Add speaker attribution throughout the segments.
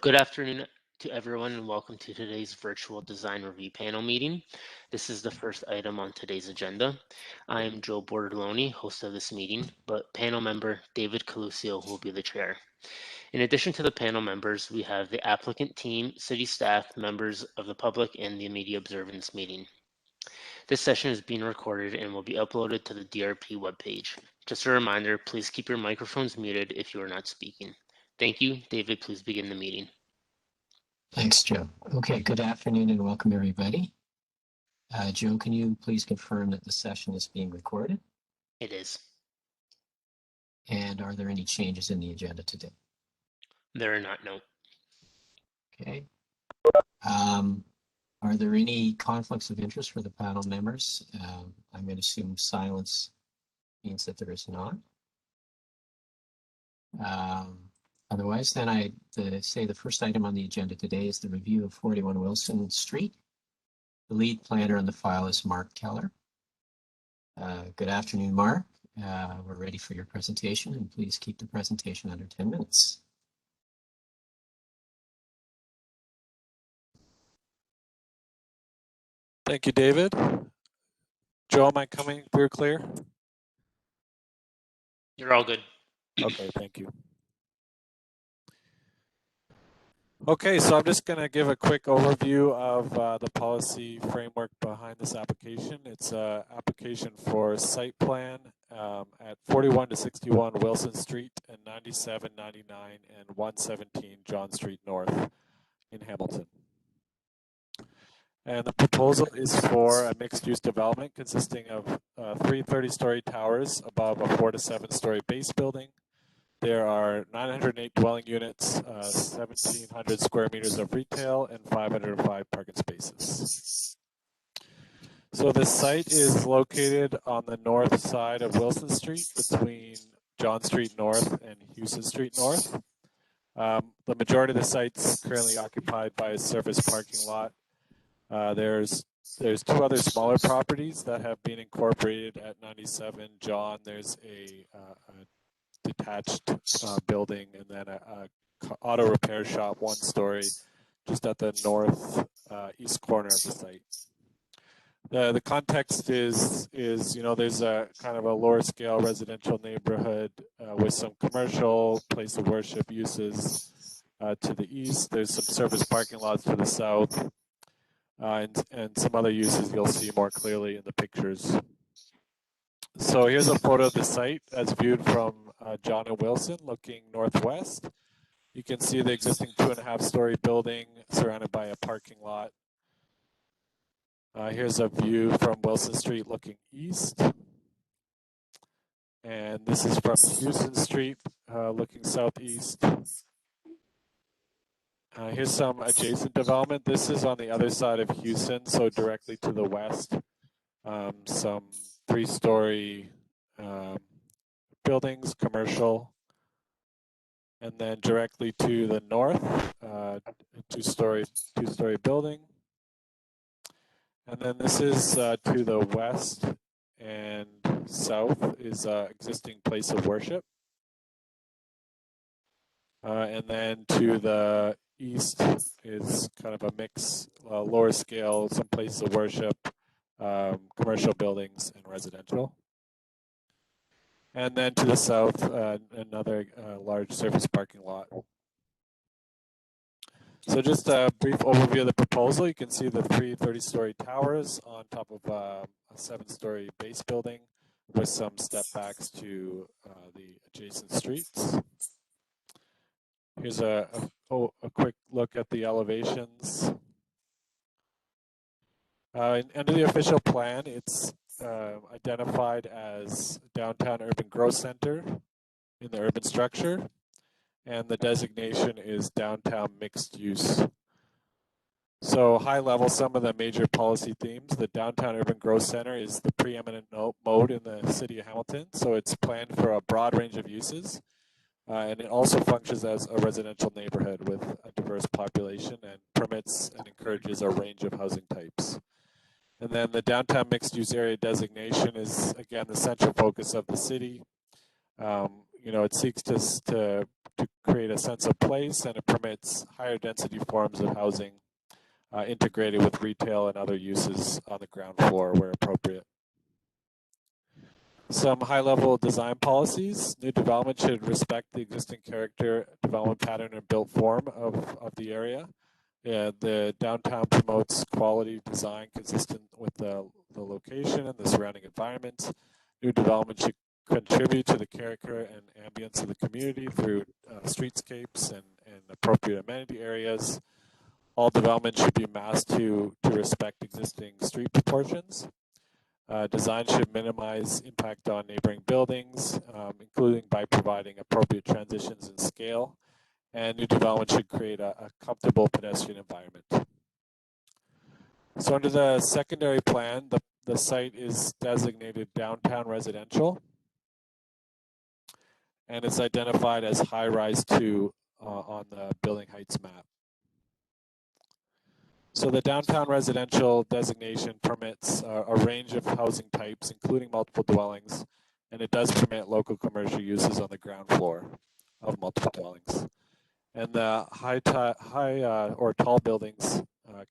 Speaker 1: Good afternoon to everyone and welcome to today's virtual design review panel meeting. This is the first item on today's agenda. I am Joe Bordeloni, host of this meeting, but panel member David Calusio will be the chair. In addition to the panel members, we have the applicant team, city staff, members of the public, and the media observing this meeting. This session is being recorded and will be uploaded to the DRP webpage. Just a reminder, please keep your microphones muted if you are not speaking. Thank you. David, please begin the meeting.
Speaker 2: Thanks, Joe. Okay, good afternoon and welcome everybody. Joe, can you please confirm that the session is being recorded?
Speaker 1: It is.
Speaker 2: And are there any changes in the agenda today?
Speaker 1: There are not, no.
Speaker 2: Okay. Are there any conflicts of interest for the panel members? I'm going to assume silence means that there is not. Otherwise, then I say the first item on the agenda today is the review of 41 Wilson Street. The lead planner on the file is Mark Keller. Good afternoon, Mark. We're ready for your presentation, and please keep the presentation under 10 minutes.
Speaker 3: Thank you, David. Joe, am I coming through clear?
Speaker 1: You're all good.
Speaker 3: Okay, thank you. Okay, so I'm just going to give a quick overview of the policy framework behind this application. It's an application for site plan at 41 to 61 Wilson Street and 97, 99, and 117 John Street North in Hamilton. And the proposal is for a mixed-use development consisting of 3 30-story towers above a 4 to 7-story base building. There are 908 dwelling units, 1,700 square meters of retail, and 505 parking spaces. So the site is located on the north side of Wilson Street between John Street North and Houston Street North. The majority of the site's currently occupied by a surface parking lot. There's 2 other smaller properties that have been incorporated at 97 John. There's a detached building and then a auto repair shop, 1 story, just at the north east corner of the site. The context is there's a kind of a lower scale residential neighborhood with some commercial place of worship uses to the east. There's some surface parking lots to the south. And some other uses you'll see more clearly in the pictures. So here's a photo of the site as viewed from John and Wilson looking northwest. You can see the existing 2.5-story building surrounded by a parking lot. Here's a view from Wilson Street looking east. And this is from Houston Street looking southeast. Here's some adjacent development. This is on the other side of Houston, so directly to the west. Some 3-story buildings, commercial. And then directly to the north, a 2-story building. And then this is to the west and south is existing place of worship. And then to the east is kind of a mix, lower scale, some places of worship, commercial buildings, and residential. And then to the south, another large surface parking lot. So just a brief overview of the proposal. You can see the 3 30-story towers on top of a 7-story base building with some step backs to the adjacent streets. Here's a quick look at the elevations. Under the official plan, it's identified as downtown urban growth center in the urban structure, and the designation is downtown mixed use. So high level, some of the major policy themes. The downtown urban growth center is the preeminent mode in the city of Hamilton, so it's planned for a broad range of uses. And it also functions as a residential neighborhood with a diverse population and permits and encourages a range of housing types. And then the downtown mixed-use area designation is, again, the central focus of the city. it seeks to create a sense of place, and it permits higher density forms of housing integrated with retail and other uses on the ground floor where appropriate. Some high-level design policies. New development should respect the existing character, development pattern, and built form of the area. The downtown promotes quality design consistent with the location and the surrounding environment. New development should contribute to the character and ambience of the community through streetscapes and appropriate amenity areas. All development should be massed to respect existing street proportions. Design should minimize impact on neighboring buildings, including by providing appropriate transitions in scale. And new development should create a comfortable pedestrian environment. So under the secondary plan, the site is designated downtown residential, and it's identified as high-rise 2 on the building heights map. So the downtown residential designation permits a range of housing types, including multiple dwellings, and it does permit local commercial uses on the ground floor of multiple dwellings. And the high or tall buildings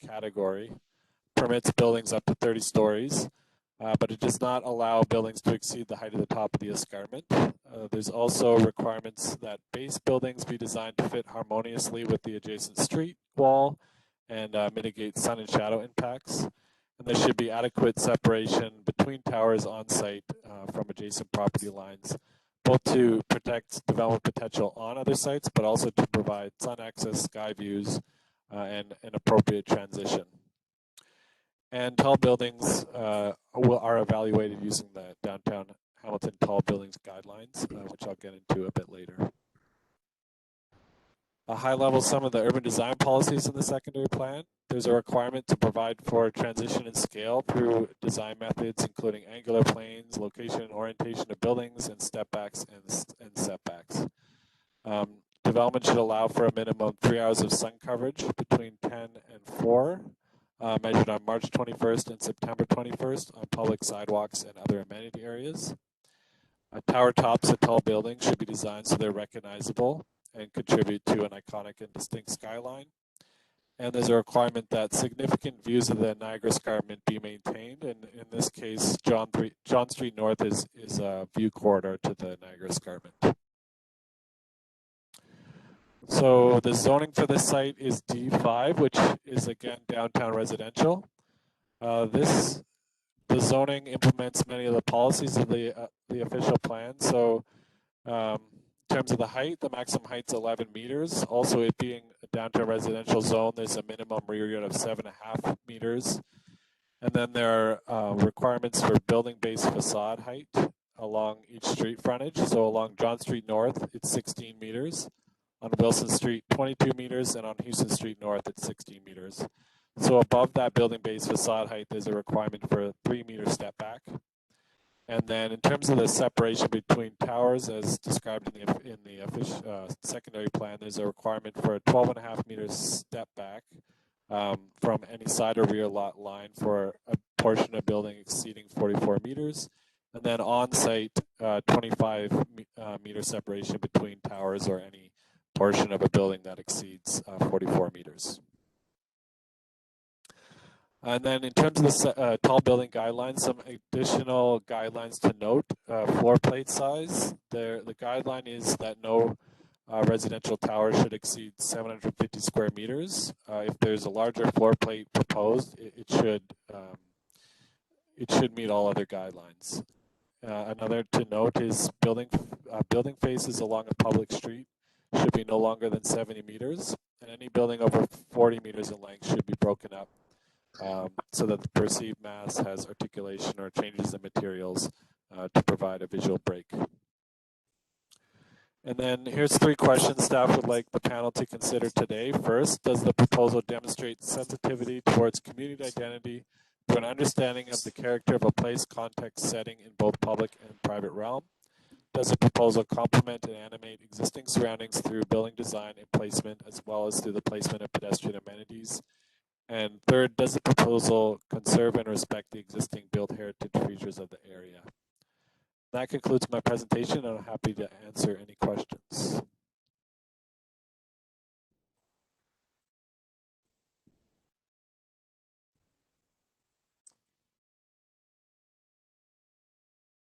Speaker 3: category permits buildings up to 30 stories, but it does not allow buildings to exceed the height of the top of the escarpment. There's also requirements that base buildings be designed to fit harmoniously with the adjacent street wall and mitigate sun and shadow impacts. And there should be adequate separation between towers on site from adjacent property lines, both to protect development potential on other sites, but also to provide sun access, sky views, and an appropriate transition. And tall buildings are evaluated using the Downtown Hamilton Tall Buildings Guidelines, which I'll get into a bit later. A high level, some of the urban design policies in the secondary plan. There's a requirement to provide for transition and scale through design methods, including angular planes, location and orientation of buildings, and stepbacks and setbacks. Development should allow for a minimum of 3 hours of sun coverage between 10 and 4, measured on March 21st and September 21st on public sidewalks and other amenity areas. Tower tops of tall buildings should be designed so they're recognizable and contribute to an iconic and distinct skyline. And there's a requirement that significant views of the Niagara Escarpment be maintained. And in this case, John Street North is a view corridor to the Niagara Escarpment. So the zoning for this site is D5, which is again downtown residential. The zoning implements many of the policies of the official plan. So in terms of the height, the maximum height's 11 meters. Also, it being a downtown residential zone, there's a minimum rear yard of 7.5 meters. And then there are requirements for building-based facade height along each street frontage. So along John Street North, it's 16 meters. On Wilson Street, 22 meters, and on Houston Street North, it's 16 meters. So above that building-based facade height, there's a requirement for a 3-meter step back. And then in terms of the separation between towers, as described in the official, secondary plan, there's a requirement for a 12.5 meter step back from any side or rear lot line for a portion of building exceeding 44 meters. And then on-site, 25 meter separation between towers or any portion of a building that exceeds 44 meters. And then in terms of the tall building guidelines, some additional guidelines to note. Floor plate size. The guideline is that no residential tower should exceed 750 square meters. If there's a larger floor plate proposed, it should meet all other guidelines. Another to note is building faces along a public street should be no longer than 70 meters, and any building over 40 meters in length should be broken up so that the perceived mass has articulation or changes in materials to provide a visual break. And then here's 3 questions staff would like the panel to consider today. First, does the proposal demonstrate sensitivity towards community identity through an understanding of the character of a place, context, setting in both public and private realm? Does the proposal complement and animate existing surroundings through building design and placement, as well as through the placement of pedestrian amenities? And third, does the proposal conserve and respect the existing built heritage features of the area? That concludes my presentation, and I'm happy to answer any questions.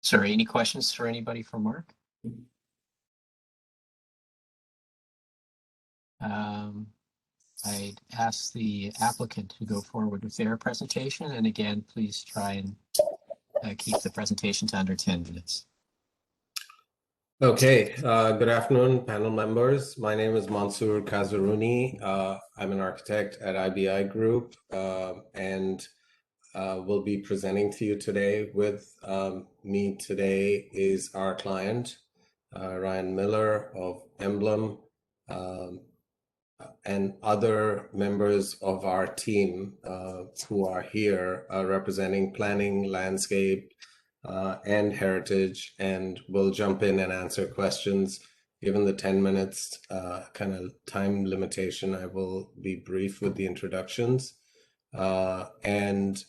Speaker 2: Sorry, any questions for anybody for Mark? I'd ask the applicant to go forward with their presentation. And again, please try and keep the presentation to under 10 minutes.
Speaker 4: Okay, good afternoon, panel members. My name is Mansoor Kazaruni. I'm an architect at IBI Group and will be presenting to you today. With me today is our client, Ryan Miller of Emblem, and other members of our team who are here representing planning, landscape, and heritage, and we'll jump in and answer questions. Given the 10 minutes kind of time limitation, I will be brief with the introductions. And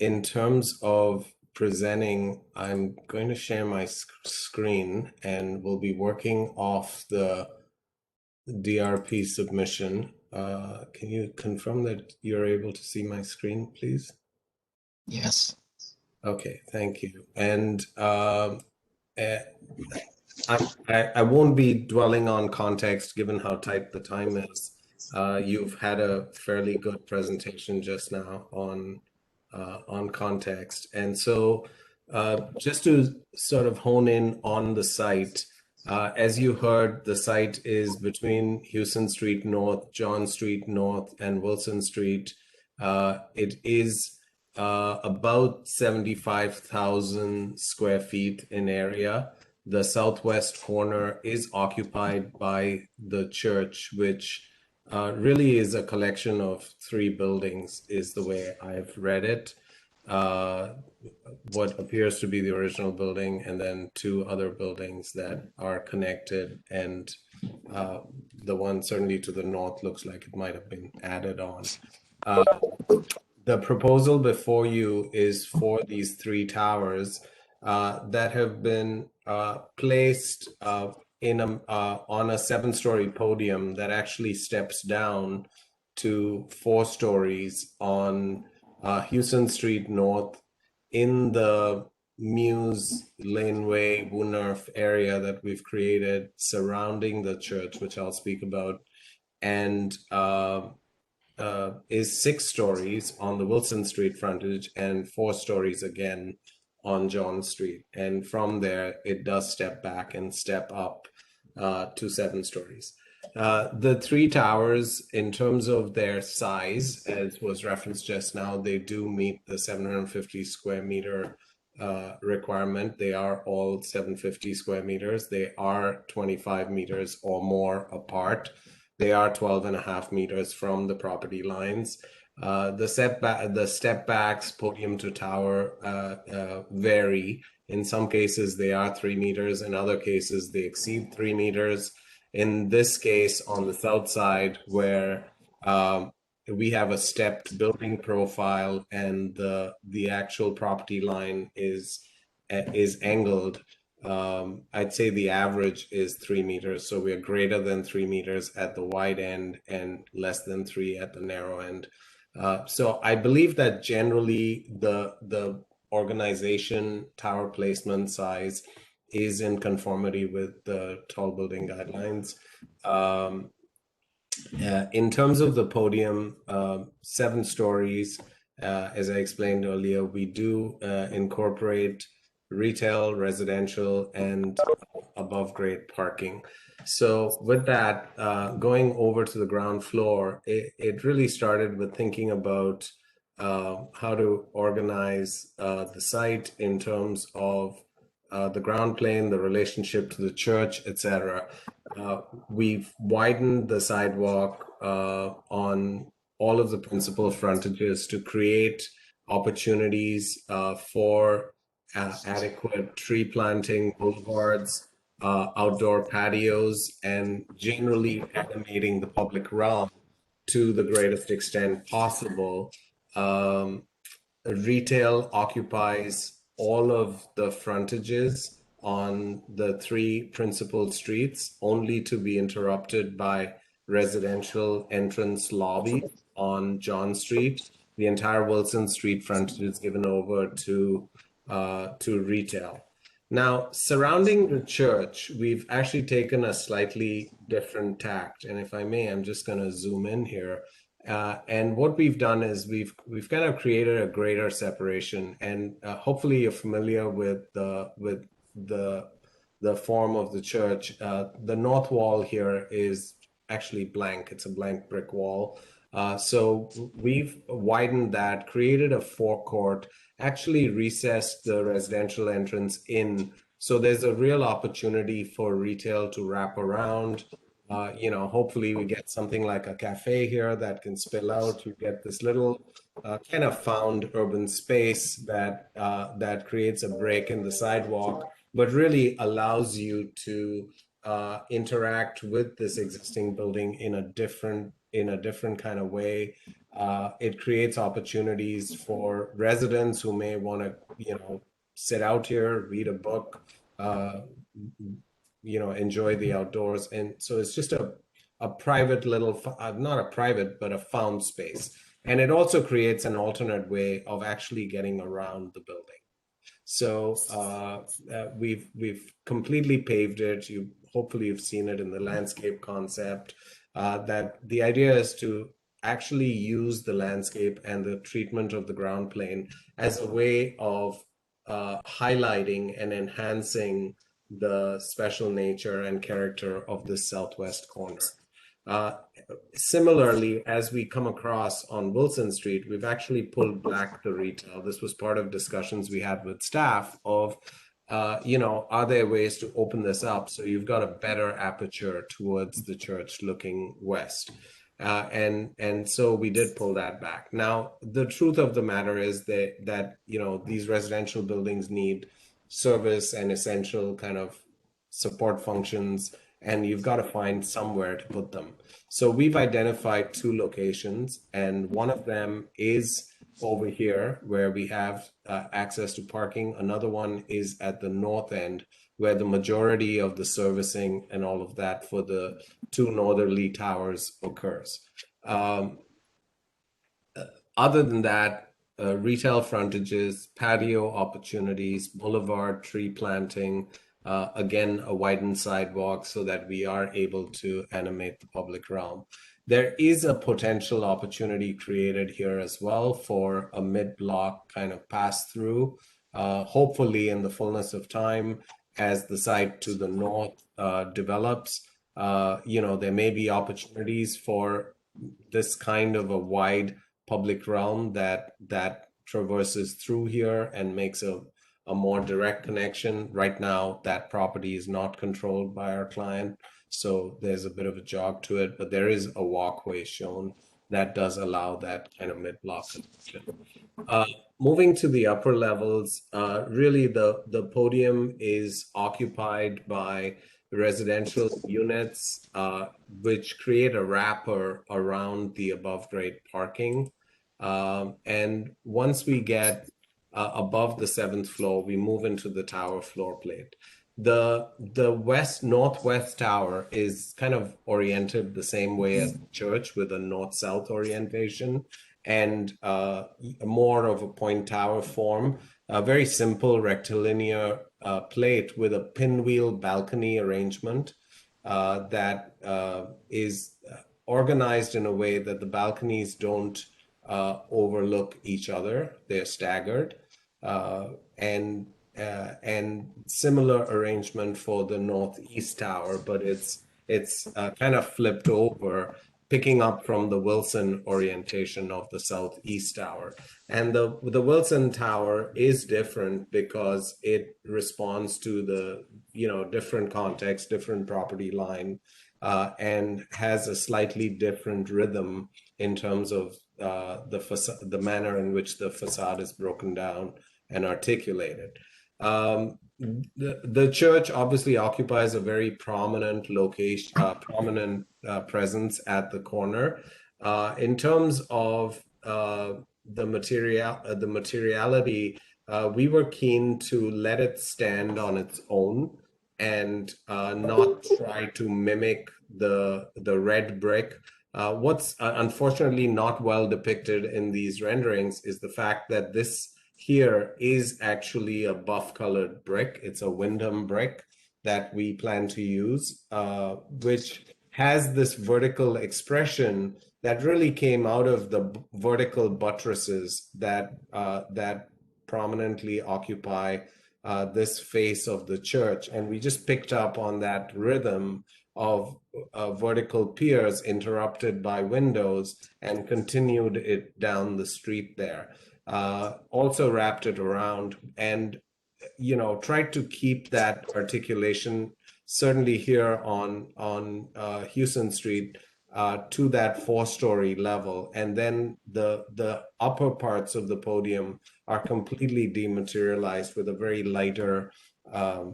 Speaker 4: in terms of presenting, I'm going to share my screen and we'll be working off the DRP submission. Can you confirm that you're able to see my screen, please?
Speaker 2: Yes.
Speaker 4: Okay, thank you. And I won't be dwelling on context given how tight the time is. You've had a fairly good presentation just now on context. And so just to sort of hone in on the site, as you heard, the site is between Houston Street North, John Street North, and Wilson Street. It is about 75,000 square feet in area. The southwest corner is occupied by the church, which really is a collection of 3 buildings, is the way I've read it. What appears to be the original building, and then 2 other buildings that are connected, and the one certainly to the north looks like it might have been added on. The proposal before you is for these 3 towers that have been placed in on a 7-story podium that actually steps down to 4 stories on Houston Street North in the Muse Laneway Woodnerf area that we've created surrounding the church, which I'll speak about, and is 6 stories on the Wilson Street frontage and 4 stories again on John Street. And from there, it does step back and step up to 7 stories. The 3 towers, in terms of their size, as was referenced just now, they do meet the 750 square meter requirement. They are all 750 square meters. They are 25 meters or more apart. They are 12.5 meters from the property lines. The step backs, podium to tower, vary. In some cases, they are 3 meters. In other cases, they exceed 3 meters. In this case, on the south side, where we have a stepped building profile and the actual property line is angled, I'd say the average is 3 meters. So we're greater than 3 meters at the wide end and less than 3 at the narrow end. So I believe that generally the organization tower placement size is in conformity with the tall building guidelines. In terms of the podium, 7 stories, as I explained earlier, we do incorporate retail, residential, and above grade parking. So with that, going over to the ground floor, it really started with thinking about how to organize the site in terms of the ground plane, the relationship to the church, etc. We've widened the sidewalk on all of the principal frontages to create opportunities for adequate tree planting, boulevards, outdoor patios, and generally animating the public realm to the greatest extent possible. Retail occupies all of the frontages on the three principal streets, only to be interrupted by residential entrance lobby on John Street. The entire Wilson Street frontage is given over to retail. Now, surrounding the church, we've actually taken a slightly different tact. And if I may, I'm just going to zoom in here. And what we've done is we've kind of created a greater separation. And hopefully, you're familiar with the form of the church. The north wall here is actually blank. It's a blank brick wall. So we've widened that, created a forecourt, actually recessed the residential entrance in. So there's a real opportunity for retail to wrap around. Hopefully we get something like a cafe here that can spill out. You get this little kind of found urban space that creates a break in the sidewalk, but really allows you to interact with this existing building in a different kind of way. It creates opportunities for residents who may want to, sit out here, read a book, enjoy the outdoors. And so it's just a private little, not a private, but a found space. And it also creates an alternate way of actually getting around the building. So we've completely paved it. Hopefully you've seen it in the landscape concept. That the idea is to actually use the landscape and the treatment of the ground plane as a way of highlighting and enhancing the special nature and character of this southwest corner. Similarly, as we come across on Wilson Street, we've actually pulled back the retail. This was part of discussions we had with staff of, are there ways to open this up so you've got a better aperture towards the church looking west? And so we did pull that back. Now, the truth of the matter is that these residential buildings need service and essential kind of support functions, and you've got to find somewhere to put them. So we've identified two locations, and one of them is over here where we have access to parking. Another one is at the north end where the majority of the servicing and all of that for the two northerly towers occurs. Other than that, retail frontages, patio opportunities, boulevard tree planting, again, a widened sidewalk so that we are able to animate the public realm. There is a potential opportunity created here as well for a mid-block kind of pass-through, hopefully in the fullness of time as the site to the north develops. There may be opportunities for this kind of a wide public realm that traverses through here and makes a more direct connection. Right now, that property is not controlled by our client, so there's a bit of a jog to it, but there is a walkway shown that does allow that kind of mid-block connection. Moving to the upper levels, really the podium is occupied by residential units, which create a wrapper around the above grade parking. And once we get above the 7th floor, we move into the tower floor plate. The northwest tower is kind of oriented the same way as the church, with a north-south orientation and more of a point tower form. A very simple rectilinear plate with a pinwheel balcony arrangement that is organized in a way that the balconies don't overlook each other. They're staggered, and similar arrangement for the northeast tower, but it's kind of flipped over, picking up from the Wilson orientation of the southeast tower. And the Wilson tower is different because it responds to the different context, different property line, and has a slightly different rhythm in terms of the manner in which the facade is broken down and articulated. The church obviously occupies a very prominent location, presence at the corner. In terms of the materiality, we were keen to let it stand on its own and not try to mimic the red brick. What's unfortunately not well depicted in these renderings is the fact that this here is actually a buff colored brick. It's a Wyndham brick that we plan to use, which has this vertical expression that really came out of the vertical buttresses that that prominently occupy this face of the church. And we just picked up on that rhythm of vertical piers interrupted by windows and continued it down the street there. Also wrapped it around and, you know, tried to keep that articulation, certainly here on Houston Street, to that 4-story level. And then the upper parts of the podium are completely dematerialized with a very lighter, a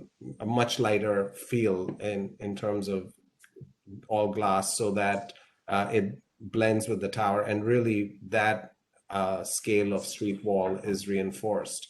Speaker 4: much lighter feel in terms of all glass, so that it blends with the tower, and really that scale of street wall is reinforced.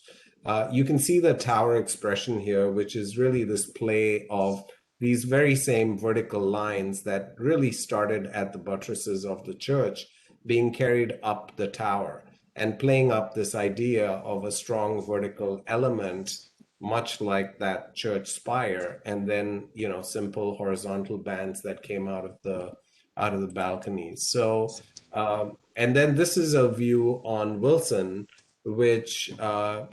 Speaker 4: You can see the tower expression here, which is really this play of these very same vertical lines that really started at the buttresses of the church being carried up the tower and playing up this idea of a strong vertical element, much like that church spire, and then, you know, simple horizontal bands that came out of the balconies. So and then this is a view on Wilson, which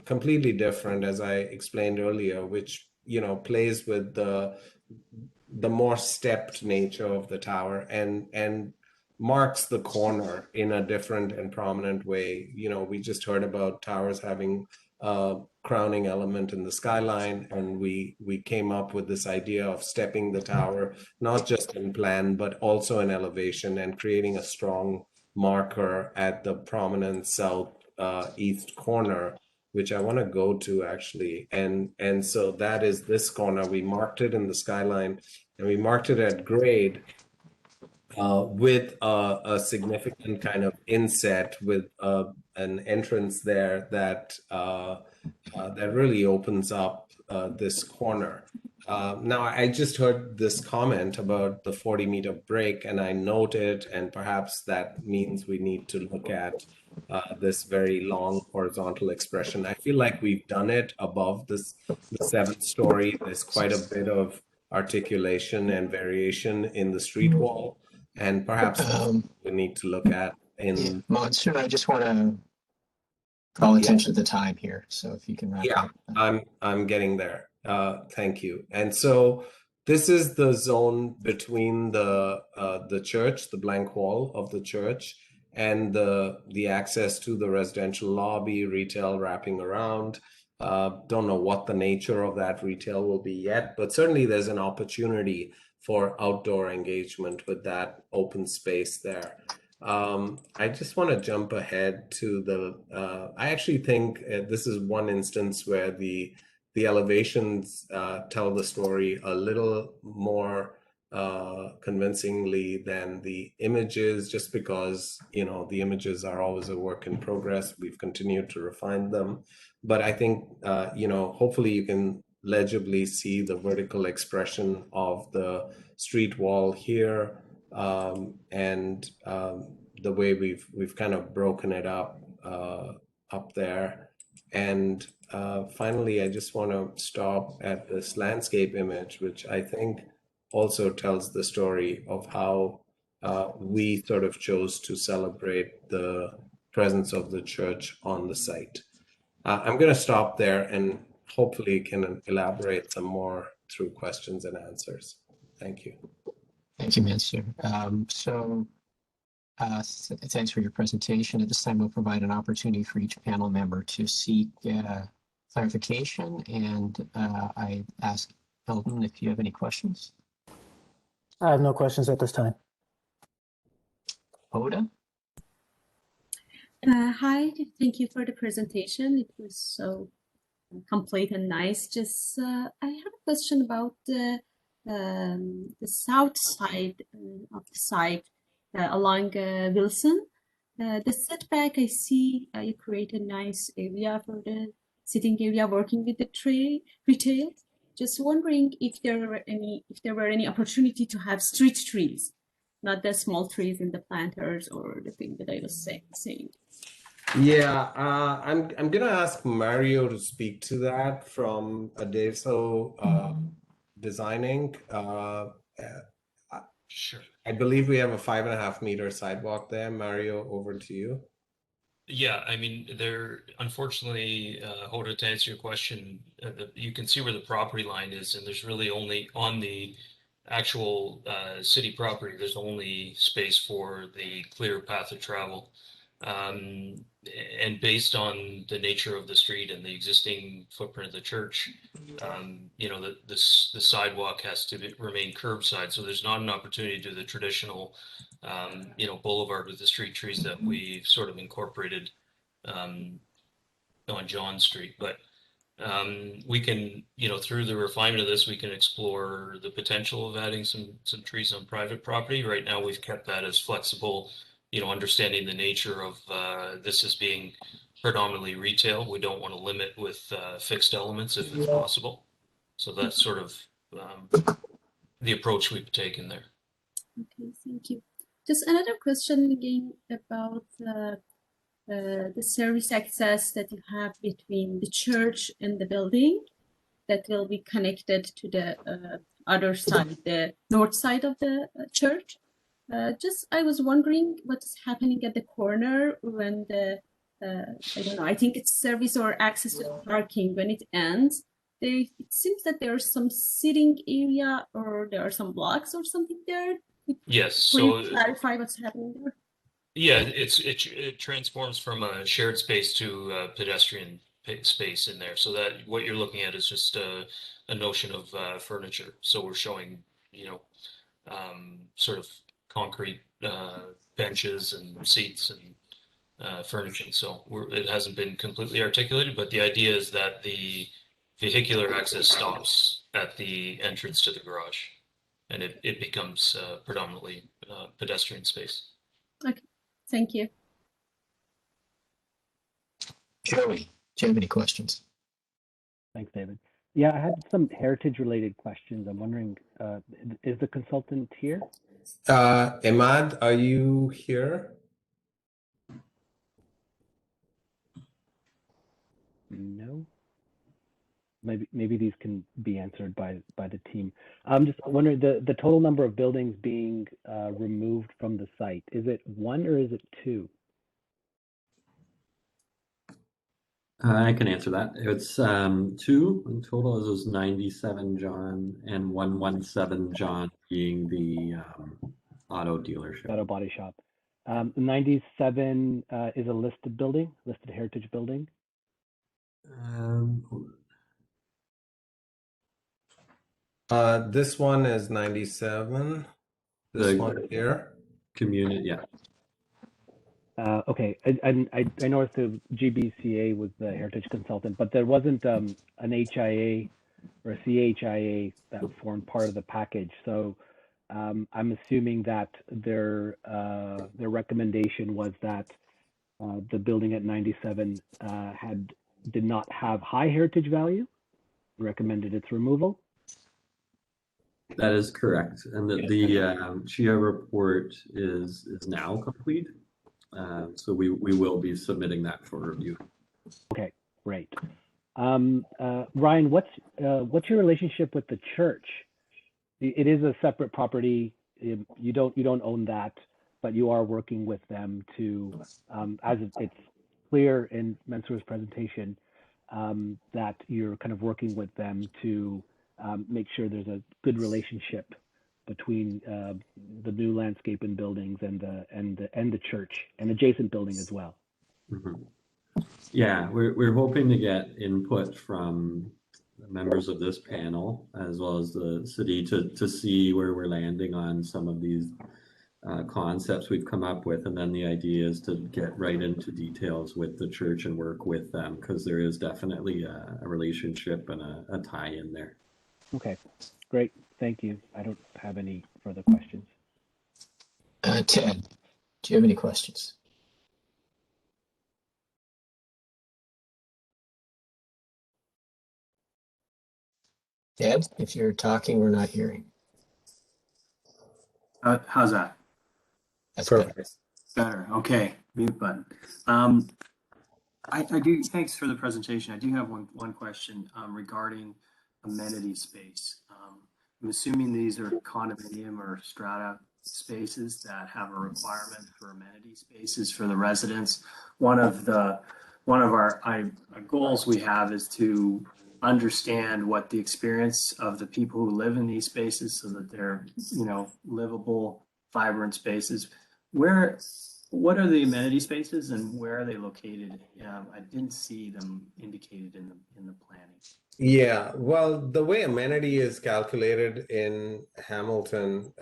Speaker 4: completely different, as I explained earlier, which, you know, plays with the more stepped nature of the tower and marks the corner in a different and prominent way. You know, we just heard about towers having a crowning element in the skyline, and we came up with this idea of stepping the tower, not just in plan, but also in elevation, and creating a strong marker at the prominent south east corner, which I want to go to actually. And so that is this corner. We marked it in the skyline, and we marked it at grade with a significant kind of inset with an entrance there that that really opens up this corner. Now, I just heard this comment about the 40-meter break, and I noted, and perhaps that means we need to look at this very long horizontal expression. I feel like we've done it above the 7th story. There's quite a bit of articulation and variation in the street wall, and perhaps we need to look at in.
Speaker 2: Monsoon, I just want to call attention to the time here. So if you can wrap up.
Speaker 4: I'm getting there. Thank you. And so this is the zone between the church, the blank wall of the church, and the access to the residential lobby, retail wrapping around. Don't know what the nature of that retail will be yet, but certainly there's an opportunity for outdoor engagement with that open space there. I just want to jump ahead to the, I actually think this is one instance where the elevations tell the story a little more convincingly than the images, just because, you know, the images are always a work in progress. We've continued to refine them, but I think, you know, hopefully you can legibly see the vertical expression of the street wall here, and the way we've kind of broken it up there. And finally, I just want to stop at this landscape image, which I think also tells the story of how we sort of chose to celebrate the presence of the church on the site. I'm going to stop there and hopefully can elaborate some more through questions and answers. Thank you.
Speaker 2: Thank you, Mansur. Thanks for your presentation. At this time, we'll provide an opportunity for each panel member to seek clarification. And I ask Eldon if you have any questions.
Speaker 5: I have no questions at this time.
Speaker 2: Oda?
Speaker 6: Hi, thank you for the presentation. It was so complete and nice. Just I have a question about the south side of the site along Wilson. The setback, I see you create a nice area for the sitting area working with the tree retail. Just wondering if there were any opportunity to have street trees, not the small trees in the planters or the thing that I was saying.
Speaker 4: Yeah, I'm gonna ask Mario to speak to that from Adeso Designing.
Speaker 7: Sure.
Speaker 4: I believe we have a 5.5 meter sidewalk there. Mario, over to you.
Speaker 7: Yeah, I mean, unfortunately, Hoda, to answer your question, you can see where the property line is, and there's really only on the actual city property, there's only space for the clear path of travel. And based on the nature of the street and the existing footprint of the church, the sidewalk has to remain curbside. So there's not an opportunity to do the traditional, boulevard with the street trees that we've sort of incorporated on John Street. But we can, through the refinement of this, we can explore the potential of adding some trees on private property. Right now, we've kept that as flexible, understanding the nature of this as being predominantly retail. We don't want to limit with fixed elements if it's possible. So that's sort of the approach we've taken there.
Speaker 6: Okay, thank you. Just another question again about the service access that you have between the church and the building that will be connected to the other side, the north side of the church. I was wondering what is happening at the corner when I don't know, I think it's service or access to the parking when it ends. It seems that there's some sitting area or there are some blocks or something there.
Speaker 7: Yes.
Speaker 6: Could you clarify what's happening there?
Speaker 7: Yeah, it transforms from a shared space to a pedestrian space in there. So that what you're looking at is just a notion of furniture. So we're showing, sort of concrete benches and seats and furnishing. So it hasn't been completely articulated, but the idea is that the vehicular access stops at the entrance to the garage, and it becomes predominantly pedestrian space.
Speaker 6: Okay, thank you.
Speaker 2: Joey, do you have any questions?
Speaker 8: Thanks, David. Yeah, I had some heritage-related questions. I'm wondering, is the consultant here?
Speaker 4: Imad, are you here?
Speaker 8: No. Maybe these can be answered by the team. I'm just wondering the total number of buildings being removed from the site. Is it 1 or is it 2?
Speaker 9: I can answer that. It's 2 in total. It was 97 John and 117 John being the auto dealership.
Speaker 8: Auto body shop. 97 is a listed building, listed heritage building.
Speaker 4: This one is 97. This one here.
Speaker 9: Community, yeah.
Speaker 8: Okay, I noticed the GBCA was the heritage consultant, but there wasn't an HIA or a CHIA that formed part of the package. So I'm assuming that their recommendation was that the building at 97 did not have high heritage value, recommended its removal.
Speaker 9: That is correct, and the CHIA report is now complete. So we will be submitting that for review.
Speaker 8: Okay, great. Ryan, what's your relationship with the church? It is a separate property. You don't own that, but you are working with them to, as it's clear in Mansour's presentation, that you're kind of working with them to make sure there's a good relationship between the new landscape and buildings and the church and adjacent building as well.
Speaker 9: Mm-hmm. Yeah, we're hoping to get input from members of this panel as well as the city to see where we're landing on some of these concepts we've come up with, and then the idea is to get right into details with the church and work with them because there is definitely a relationship and a tie in there.
Speaker 8: Okay, great. Thank you. I don't have any further questions.
Speaker 2: Ted, do you have any questions? Ted, if you're talking, we're not hearing.
Speaker 10: How's that?
Speaker 2: That's
Speaker 4: Perfect.
Speaker 10: Better. Okay. Mute button. I do. Thanks for the presentation. I do have one question regarding amenity space. I'm assuming these are condominium or strata spaces that have a requirement for amenity spaces for the residents. One of our goals we have is to understand what the experience of the people who live in these spaces, so that they're, you know, livable, vibrant spaces. What are the amenity spaces and where are they located? I didn't see them indicated in the planning.
Speaker 4: Yeah, well, the way amenity is calculated in Hamilton,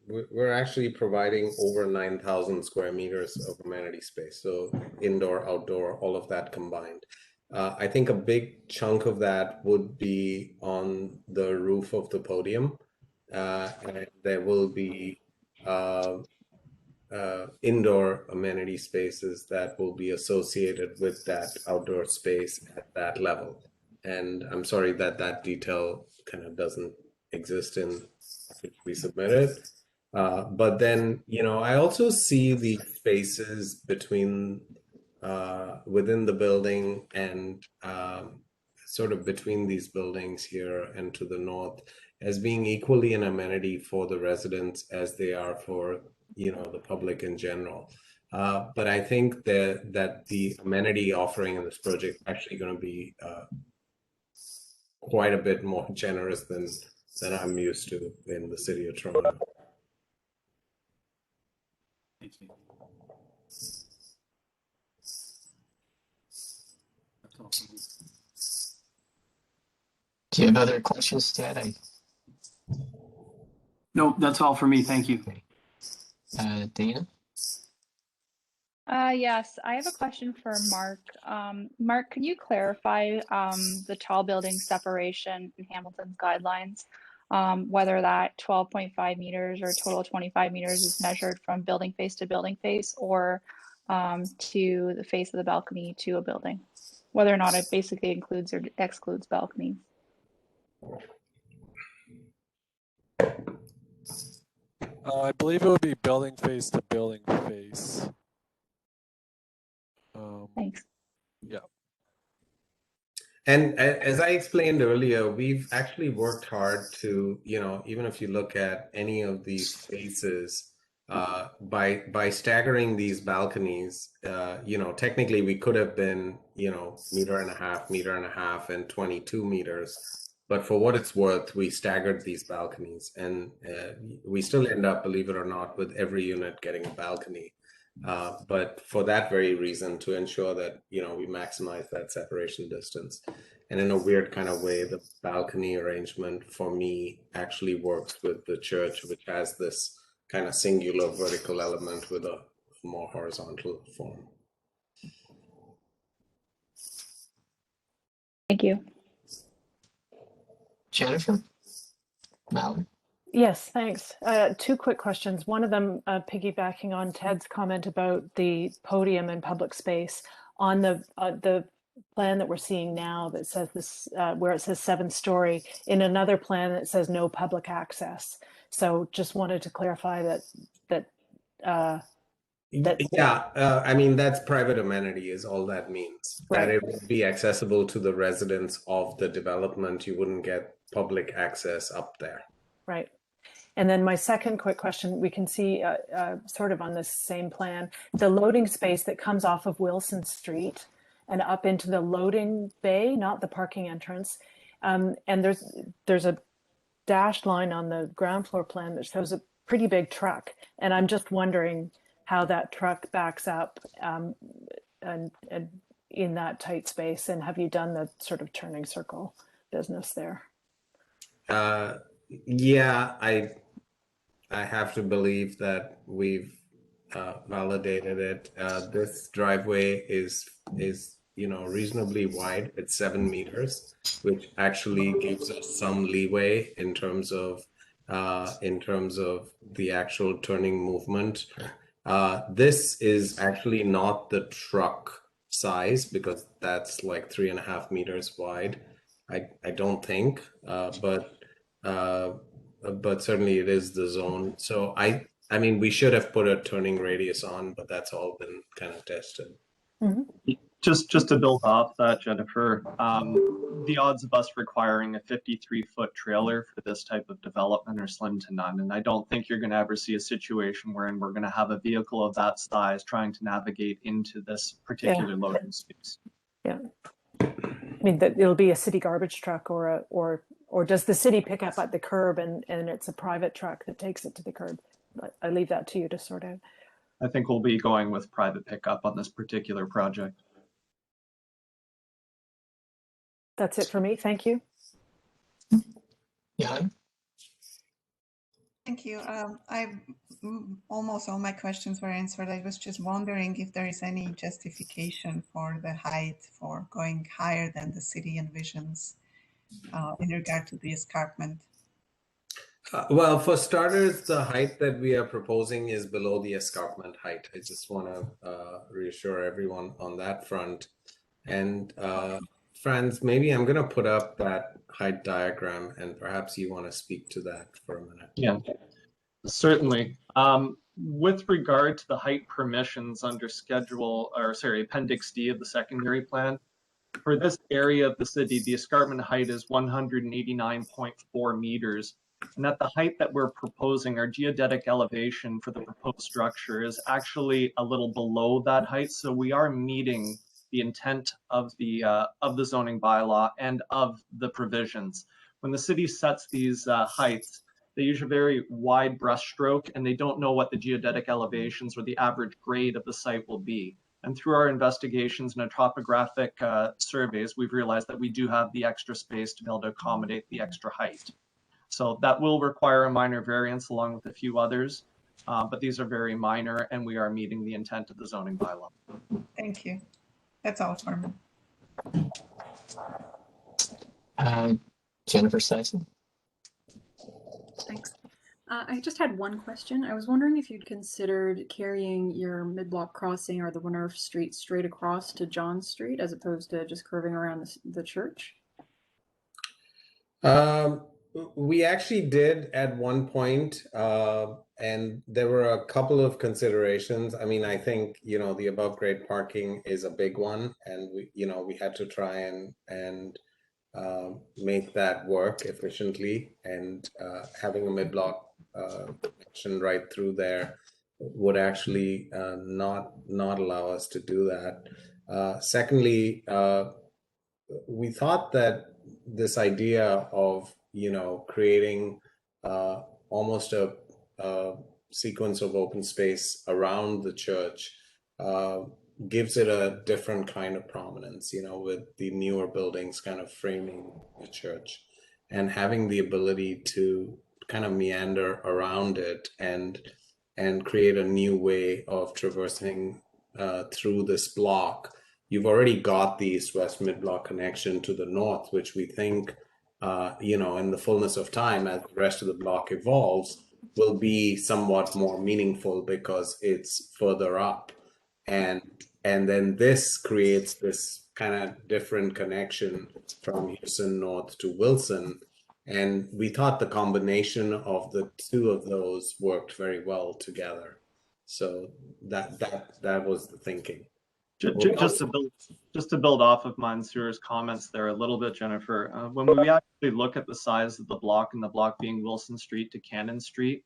Speaker 4: we're actually providing over 9,000 square meters of amenity space. So indoor, outdoor, all of that combined. I think a big chunk of that would be on the roof of the podium. And there will be indoor amenity spaces that will be associated with that outdoor space at that level. And I'm sorry that that detail kind of doesn't exist in which we submitted. But then, you know, I also see the spaces between within the building and sort of between these buildings here and to the north as being equally an amenity for the residents as they are for, you know, the public in general. But I think that the amenity offering in this project is actually going to be quite a bit more generous than I'm used to in the city of Toronto.
Speaker 10: Thank you. That's all for me.
Speaker 2: Do you have other questions, Ted?
Speaker 10: No, that's all for me. Thank you.
Speaker 2: Dana?
Speaker 11: Yes, I have a question for Mark. Mark, can you clarify the tall building separation in Hamilton's guidelines, whether that 12.5 meters or total 25 meters is measured from building face to building face, or to the face of the balcony to a building, whether or not it basically includes or excludes balconies?
Speaker 3: I believe it would be building face to building face.
Speaker 11: Thanks.
Speaker 3: Yeah.
Speaker 4: And as I explained earlier, we've actually worked hard to, you know, even if you look at any of these spaces, by staggering these balconies, you know, technically we could have been, you know, meter and a half, and 22 meters. But for what it's worth, we staggered these balconies, and we still end up, believe it or not, with every unit getting a balcony. But for that very reason, to ensure that, you know, we maximize that separation distance. And in a weird kind of way, the balcony arrangement for me actually works with the church, which has this kind of singular vertical element with a more horizontal form.
Speaker 11: Thank you.
Speaker 2: Jennifer? Mallory?
Speaker 12: Yes, thanks. Two quick questions. One of them piggybacking on Ted's comment about the podium and public space. On the plan that we're seeing now that says this, where it says 7-story, in another plan that says no public access. So just wanted to clarify that.
Speaker 4: Yeah, I mean, that's private amenity is all that means. That it would be accessible to the residents of the development. You wouldn't get public access up there.
Speaker 12: Right. And then my second quick question, we can see sort of on this same plan, the loading space that comes off of Wilson Street and up into the loading bay, not the parking entrance. And there's a dashed line on the ground floor plan that shows a pretty big truck. And I'm just wondering how that truck backs up and in that tight space. And have you done the sort of turning circle business there?
Speaker 4: Yeah, I have to believe that we've validated it. This driveway is you know, reasonably wide. It's 7 meters, which actually gives us some leeway in terms of the actual turning movement. This is actually not the truck size, because that's like 3.5 meters wide. I don't think, but certainly it is the zone. So I mean, we should have put a turning radius on, but that's all been kind of tested.
Speaker 13: Just to build off that, Jennifer, the odds of us requiring a 53-foot trailer for this type of development are slim to none. And I don't think you're going to ever see a situation wherein we're going to have a vehicle of that size trying to navigate into this particular loading space.
Speaker 12: Yeah. I mean, it'll be a city garbage truck or does the city pick up at the curb and it's a private truck that takes it to the curb? I leave that to you to sort out.
Speaker 13: I think we'll be going with private pickup on this particular project.
Speaker 12: That's it for me. Thank you.
Speaker 2: Yeah.
Speaker 14: Thank you. Almost all my questions were answered. I was just wondering if there is any justification for the height for going higher than the city envisions in regard to the escarpment.
Speaker 4: Well, for starters, the height that we are proposing is below the escarpment height. I just want to reassure everyone on that front. And Franz, maybe I'm going to put up that height diagram, and perhaps you want to speak to that for a minute.
Speaker 13: Yeah, certainly. With regard to the height permissions under Appendix D of the secondary plan, for this area of the city, the escarpment height is 189.4 meters. And at the height that we're proposing, our geodetic elevation for the proposed structure is actually a little below that height. So we are meeting the intent of the zoning bylaw and of the provisions. When the city sets these heights, they use a very wide brushstroke and they don't know what the geodetic elevations or the average grade of the site will be. And through our investigations and our topographic surveys, we've realized that we do have the extra space to be able to accommodate the extra height. So that will require a minor variance along with a few others, but these are very minor and we are meeting the intent of the zoning bylaw.
Speaker 14: Thank you. That's all for me.
Speaker 2: Jennifer Sison.
Speaker 15: Thanks. I just had one question. I was wondering if you'd considered carrying your mid-block crossing or the Winnerf Street straight across to John Street as opposed to just curving around the church?
Speaker 4: We actually did at one point, and there were a couple of considerations. I mean, I think, the above grade parking is a big one, and we had to try and make that work efficiently, and having a mid-block connection right through there would actually not allow us to do that. Secondly, we thought that this idea of creating almost a sequence of open space around the church gives it a different kind of prominence, with the newer buildings kind of framing the church, and having the ability to kind of meander around it and create a new way of traversing through this block. You've already got the east-west mid-block connection to the north, which we think, in the fullness of time, as the rest of the block evolves, will be somewhat more meaningful because it's further up. And then this creates this kind of different connection from Houston North to Wilson. And we thought the combination of the two of those worked very well together. So that was the thinking.
Speaker 13: Just to build off of Mansour's comments there a little bit, Jennifer, when we actually look at the size of the block, and the block being Wilson Street to Cannon Street,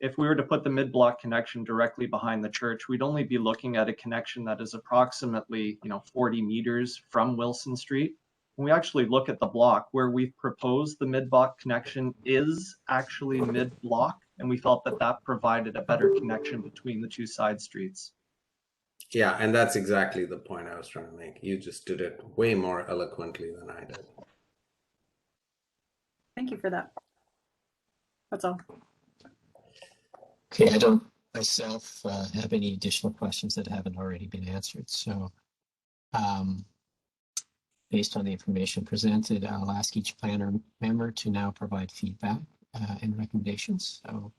Speaker 13: if we were to put the mid-block connection directly behind the church, we'd only be looking at a connection that is approximately 40 meters from Wilson Street. When we actually look at the block, where we've proposed the mid-block connection is actually mid-block, and we felt that that provided a better connection between the two side streets.
Speaker 4: Yeah, and that's exactly the point I was trying to make. You just did it way more eloquently than I did.
Speaker 15: Thank you for that. That's all.
Speaker 2: Okay, I don't myself have any additional questions that haven't already been answered. So based on the information presented, I'll ask each planner member to now provide feedback and recommendations. So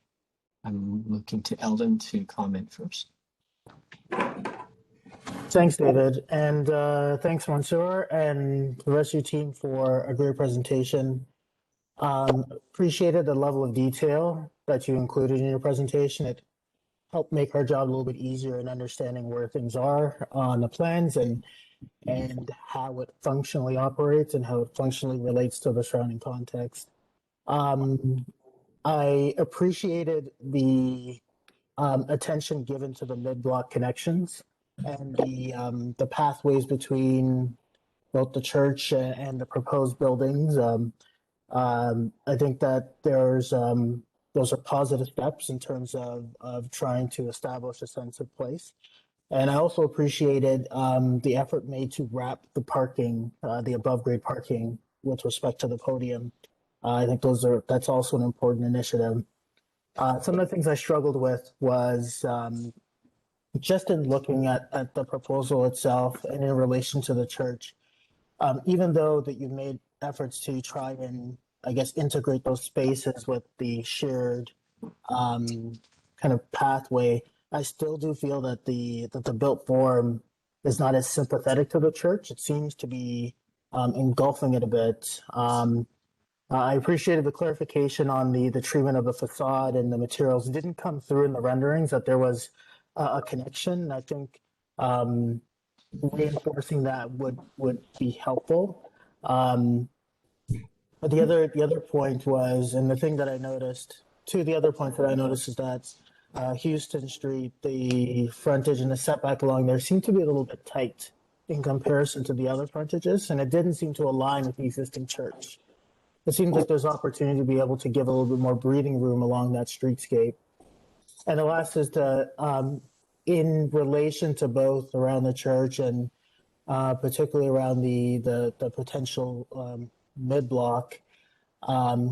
Speaker 2: I'm looking to Eldon to comment first.
Speaker 5: Thanks, David, and thanks, Mansoor, and the rest of your team for a great presentation. Appreciated the level of detail that you included in your presentation. It helped make our job a little bit easier in understanding where things are on the plans and how it functionally operates and how it functionally relates to the surrounding context. I appreciated the attention given to the mid-block connections and the pathways between both the church and the proposed buildings. I think that those are positive steps in terms of trying to establish a sense of place. And I also appreciated the effort made to wrap the parking, the above grade parking with respect to the podium. I think that's also an important initiative. Some of the things I struggled with was just in looking at the proposal itself and in relation to the church, even though that you've made efforts to try and, I guess, integrate those spaces with the shared kind of pathway, I still do feel that the built form is not as sympathetic to the church. It seems to be engulfing it a bit. I appreciated the clarification on the treatment of the facade and the materials. It didn't come through in the renderings that there was a connection. I think reinforcing that would be helpful. But the other point was, and the thing that I noticed, two of the other points that I noticed is that Houston Street, the frontage and the setback along there seemed to be a little bit tight in comparison to the other frontages, and it didn't seem to align with the existing church. It seems like there's opportunity to be able to give a little bit more breathing room along that streetscape. And the last is in relation to both around the church and particularly around the potential mid-block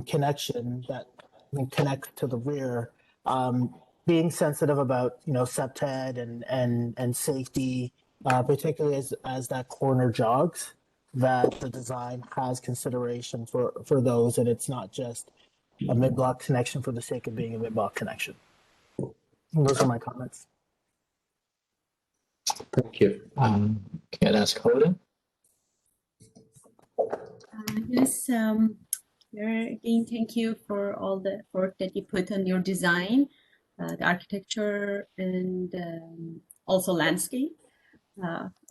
Speaker 5: connection that connects to the rear, being sensitive about septed and safety, particularly as that corner jogs, that the design has consideration for those, and it's not just a mid-block connection for the sake of being a mid-block connection. And those are my comments.
Speaker 2: Thank you. Can I ask Hoda?
Speaker 6: Yes, again, thank you for all the work that you put on your design, the architecture, and also landscape.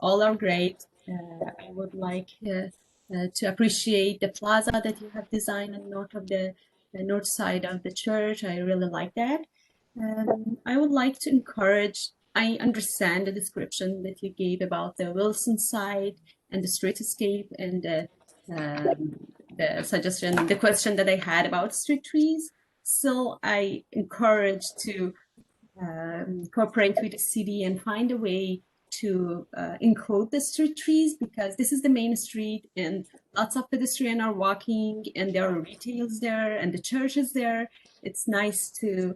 Speaker 6: All are great. I would like to appreciate the plaza that you have designed on the north side of the church. I really like that. I would like to encourage, I understand the description that you gave about the Wilson side and the streetscape and the suggestion, the question that I had about street trees. So I encourage to cooperate with the city and find a way to include the street trees, because this is the main street and lots of pedestrians are walking and there are retails there and the church is there. It's nice to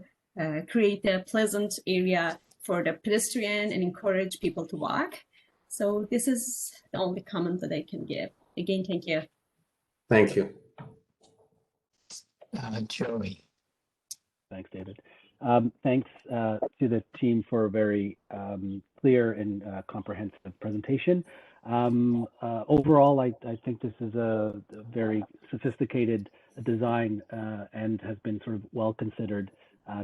Speaker 6: create a pleasant area for the pedestrian and encourage people to walk. So this is the only comment that I can give. Again, thank you.
Speaker 4: Thank you.
Speaker 2: Joey.
Speaker 8: Thanks, David. Thanks to the team for a very clear and comprehensive presentation. Overall, I think this is a very sophisticated design and has been sort of well considered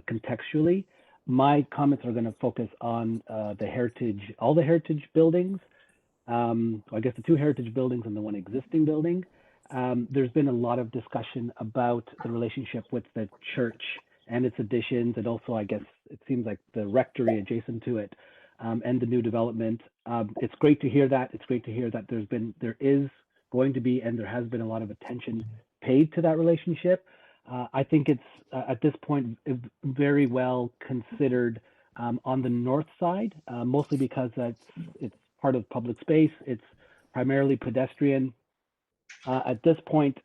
Speaker 8: contextually. My comments are going to focus on all the heritage buildings. I guess the two heritage buildings and the one existing building. There's been a lot of discussion about the relationship with the church and its additions, and also I guess it seems like the rectory adjacent to it and the new development. It's great to hear that. It's great to hear that there is going to be and there has been a lot of attention paid to that relationship. I think it's at this point very well considered on the north side, mostly because it's part of public space. It's primarily pedestrian. At this point,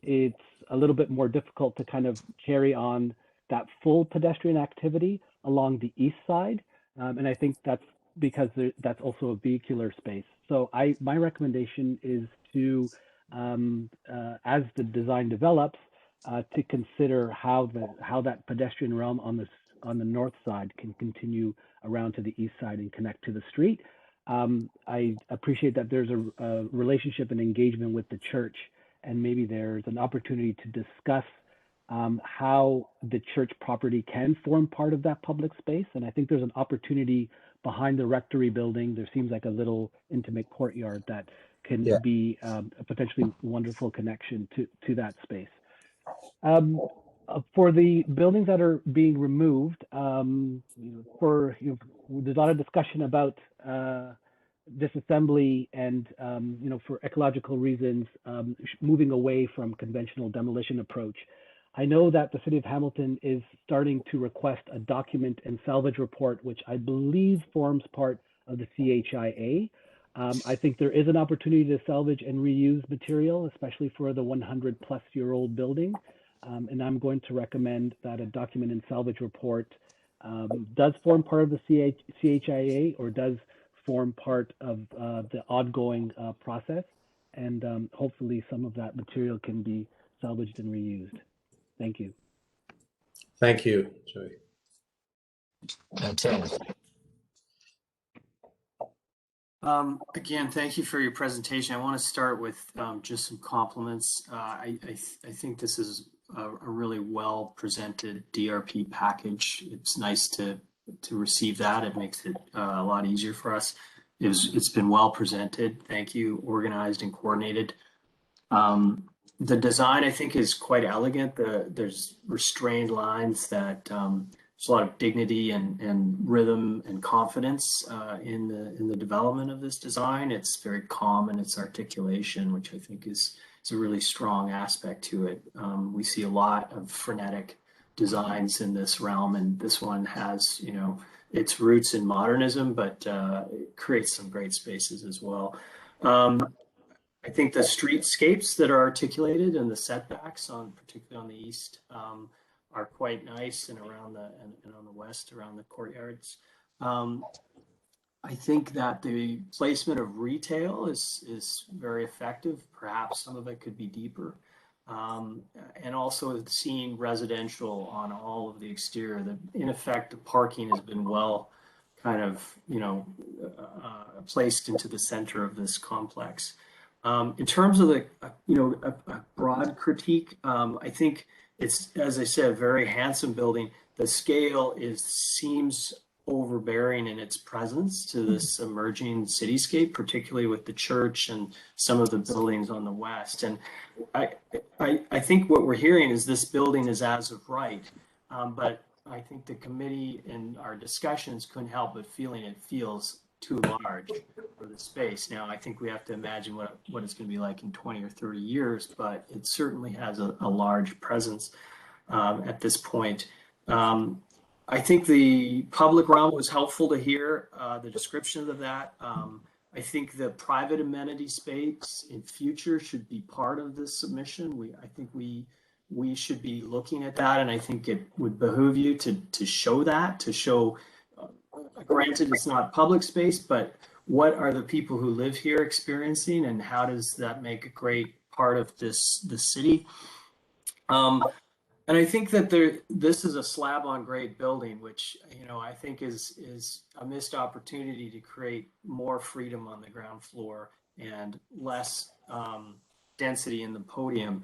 Speaker 8: it's a little bit more difficult to kind of carry on that full pedestrian activity along the east side. And I think that's because that's also a vehicular space. So my recommendation is to, as the design develops, to consider how that pedestrian realm on the north side can continue around to the east side and connect to the street. I appreciate that there's a relationship and engagement with the church, and maybe there's an opportunity to discuss how the church property can form part of that public space. And I think there's an opportunity behind the rectory building. There seems like a little intimate courtyard that can be a potentially wonderful connection to that space. For the buildings that are being removed, there's a lot of discussion about disassembly and, for ecological reasons, moving away from conventional demolition approach. I know that the City of Hamilton is starting to request a document and salvage report, which I believe forms part of the CHIA. I think there is an opportunity to salvage and reuse material, especially for the 100-plus-year-old building. And I'm going to recommend that a document and salvage report does form part of the CHIA or does form part of the ongoing process. And hopefully some of that material can be salvaged and reused. Thank you.
Speaker 4: Thank you, Joey.
Speaker 2: Tim.
Speaker 10: Again, thank you for your presentation. I want to start with just some compliments. I think this is a really well presented DRP package. It's nice to receive that. It makes it a lot easier for us. It's been well presented. Thank you. Organized and coordinated. The design, I think, is quite elegant. There's restrained lines that there's a lot of dignity and rhythm and confidence in the development of this design. It's very calm in its articulation, which I think is a really strong aspect to it. We see a lot of frenetic designs in this realm, and this one has, its roots in modernism, but it creates some great spaces as well. I think the streetscapes that are articulated and the setbacks, particularly on the east, are quite nice, and around and on the west, around the courtyards. I think that the placement of retail is very effective. Perhaps some of it could be deeper. And also seeing residential on all of the exterior. In effect, the parking has been well kind of, placed into the center of this complex. In terms of a broad critique, I think it's, as I said, a very handsome building. The scale seems overbearing in its presence to this emerging cityscape, particularly with the church and some of the buildings on the west. And I think what we're hearing is this building is as of right, but I think the committee and our discussions couldn't help but feeling it feels too large for the space. Now, I think we have to imagine what it's going to be like in 20 or 30 years, but it certainly has a large presence at this point. I think the public realm was helpful to hear the description of that. I think the private amenity space in future should be part of this submission. I think we should be looking at that, and I think it would behoove you to show that, to show, granted it's not public space, but what are the people who live here experiencing, and how does that make a great part of the city? And I think that this is a slab on grade building, which, I think is a missed opportunity to create more freedom on the ground floor and less density in the podium.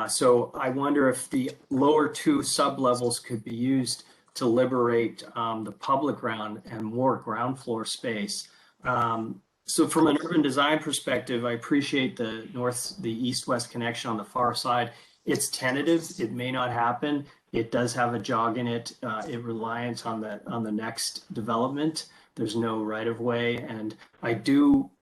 Speaker 10: So I wonder if the lower two sublevels could be used to liberate the public ground and more ground floor space. So from an urban design perspective, I appreciate the east-west connection on the far side. It's tentative. It may not happen. It does have a jog in it. It reliant on the next development. There's no right of way. And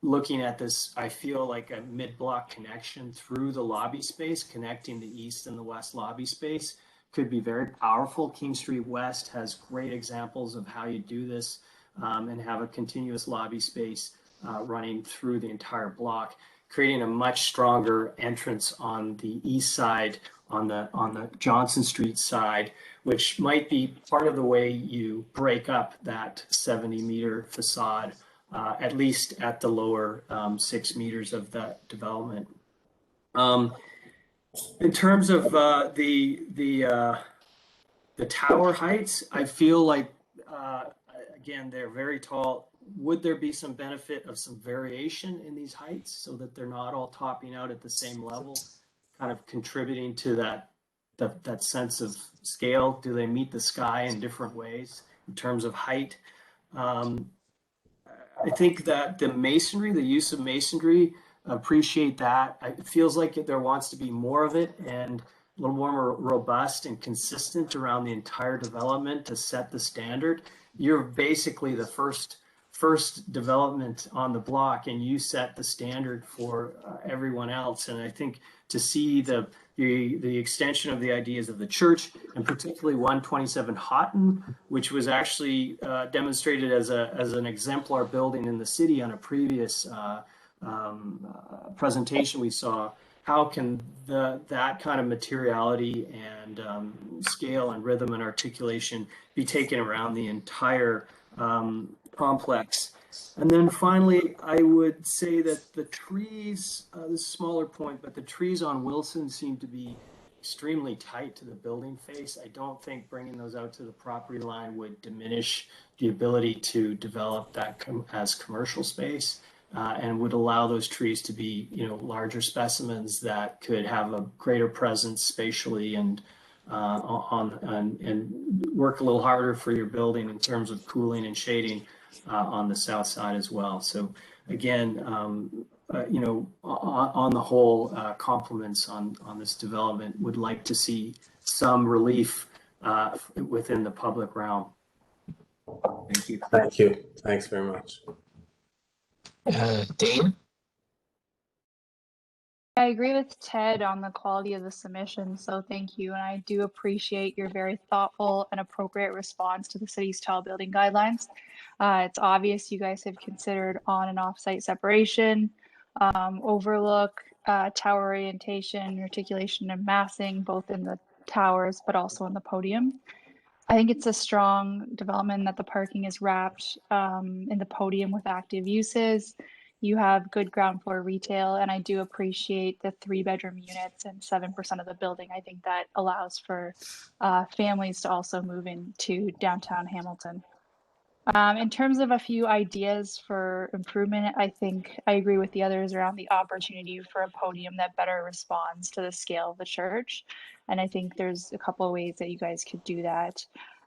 Speaker 10: looking at this, I feel like a mid-block connection through the lobby space, connecting the east and the west lobby space, could be very powerful. King Street West has great examples of how you do this and have a continuous lobby space running through the entire block, creating a much stronger entrance on the east side, on the Johnson Street side, which might be part of the way you break up that 70-meter facade, at least at the lower 6 meters of that development. In terms of the tower heights, I feel like, again, they're very tall. would there be some benefit of some variation in these heights so that they're not all topping out at the same level, kind of contributing to that sense of scale? Do they meet the sky in different ways in terms of height? I think that the masonry, the use of masonry, appreciate that. It feels like there wants to be more of it and a little more robust and consistent around the entire development to set the standard. You're basically the first development on the block, and you set the standard for everyone else. And I think to see the extension of the ideas of the church, and particularly 127 Houghton, which was actually demonstrated as an exemplar building in the city on a previous presentation we saw. How can that kind of materiality and scale and rhythm and articulation be taken around the entire complex? And then finally, I would say that the trees, this is a smaller point, but the trees on Wilson seem to be extremely tight to the building face. I don't think bringing those out to the property line would diminish the ability to develop that as commercial space. And would allow those trees to be, larger specimens that could have a greater presence spatially and and work a little harder for your building in terms of cooling and shading on the south side as well. So again, on the whole, compliments on this development. Would like to see some relief within the public realm. Thank you.
Speaker 4: Thank you. Thanks very much.
Speaker 2: Dane?
Speaker 11: I agree with Ted on the quality of the submission, so thank you. And I do appreciate your very thoughtful and appropriate response to the city's tall building guidelines. It's obvious you guys have considered on and off-site separation, overlook, tower orientation, articulation, and massing, both in the towers, but also in the podium. I think it's a strong development that the parking is wrapped in the podium with active uses. You have good ground floor retail, and I do appreciate the 3-bedroom units and 7% of the building. I think that allows for families to also move into downtown Hamilton. In terms of a few ideas for improvement, I think I agree with the others around the opportunity for a podium that better responds to the scale of the church. And I think there's a couple of ways that you guys could do that.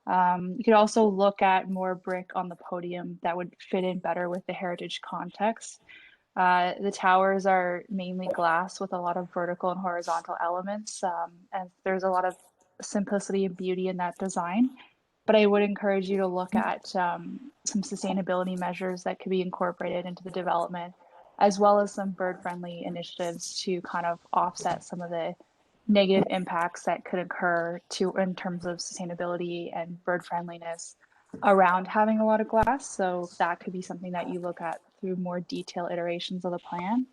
Speaker 11: You could also look at more brick on the podium that would fit in better with the heritage context. The towers are mainly glass with a lot of vertical and horizontal elements, and there's a lot of simplicity and beauty in that design. But I would encourage you to look at some sustainability measures that could be incorporated into the development, as well as some bird-friendly initiatives to kind of offset some of the negative impacts that could occur in terms of sustainability and bird friendliness around having a lot of glass. So that could be something that you look at through more detailed iterations of the plan.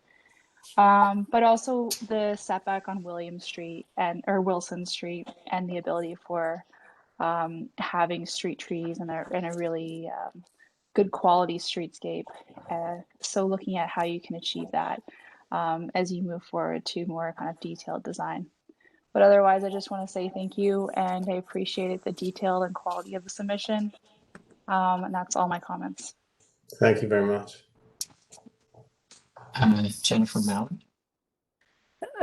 Speaker 11: But also the setback on Wilson Street and the ability for having street trees and a really good quality streetscape. So looking at how you can achieve that as you move forward to more kind of detailed design. But otherwise, I just want to say thank you, and I appreciated the detail and quality of the submission. And that's all my comments.
Speaker 4: Thank you very much.
Speaker 2: Jennifer Mallon?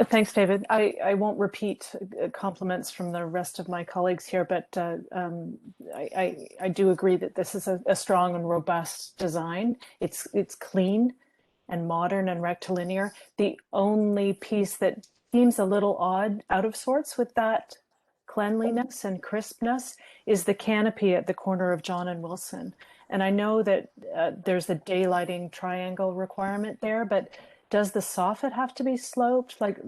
Speaker 12: Thanks, David. I won't repeat compliments from the rest of my colleagues here, but I do agree that this is a strong and robust design. It's clean and modern and rectilinear. The only piece that seems a little odd, out of sorts with that cleanliness and crispness is the canopy at the corner of John and Wilson. And I know that there's a daylighting triangle requirement there, but does the soffit have to be sloped? Like,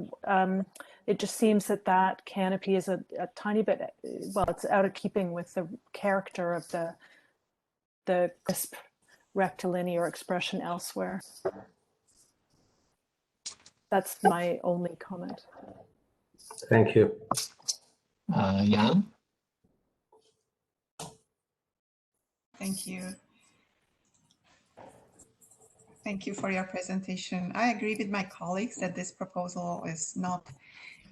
Speaker 12: it just seems that canopy is a tiny bit, well, it's out of keeping with the character of the crisp rectilinear expression elsewhere. That's my only comment.
Speaker 4: Thank you.
Speaker 2: Jan?
Speaker 14: Thank you. Thank you for your presentation. I agree with my colleagues that this proposal is not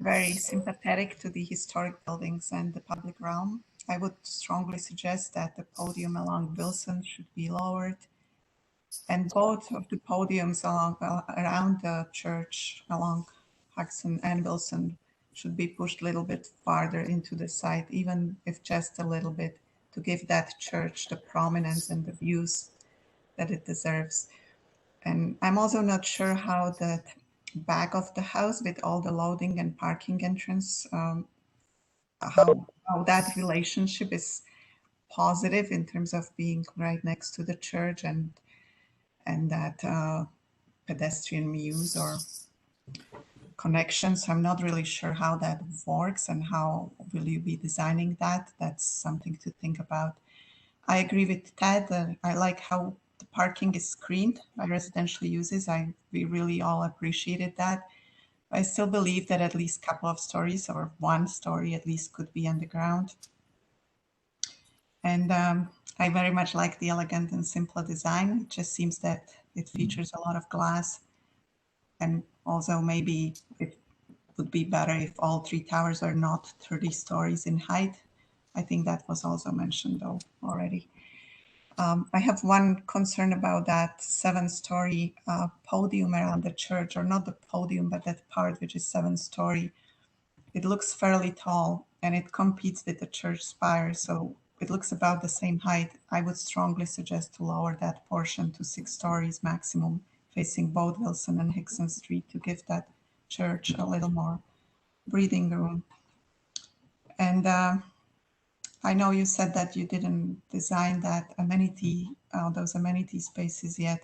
Speaker 14: very sympathetic to the historic buildings and the public realm. I would strongly suggest that the podium along Wilson should be lowered And both of the podiums around the church, along Hudson and Wilson, should be pushed a little bit farther into the site, even if just a little bit, to give that church the prominence and the views that it deserves. And I'm also not sure how the back of the house with all the loading and parking entrance, how that relationship is positive in terms of being right next to the church and that pedestrian muse or connections. I'm not really sure how that works and how will you be designing that. That's something to think about. I agree with Ted. I like how the parking is screened by residential uses. We really all appreciated that. I still believe that at least a couple of stories or one story at least could be underground. And I very much like the elegant and simple design. It just seems that it features a lot of glass. And also maybe it would be better if all three towers are not 30 stories in height. I think that was also mentioned though already. I have one concern about that 7-story podium around the church, or not the podium, but that part which is 7-story. It looks fairly tall and it competes with the church spire, so it looks about the same height. I would strongly suggest to lower that portion to 6 stories maximum, facing both Wilson and Hickson Street, to give that church a little more breathing room. And I know you said that you didn't design that those amenity spaces yet,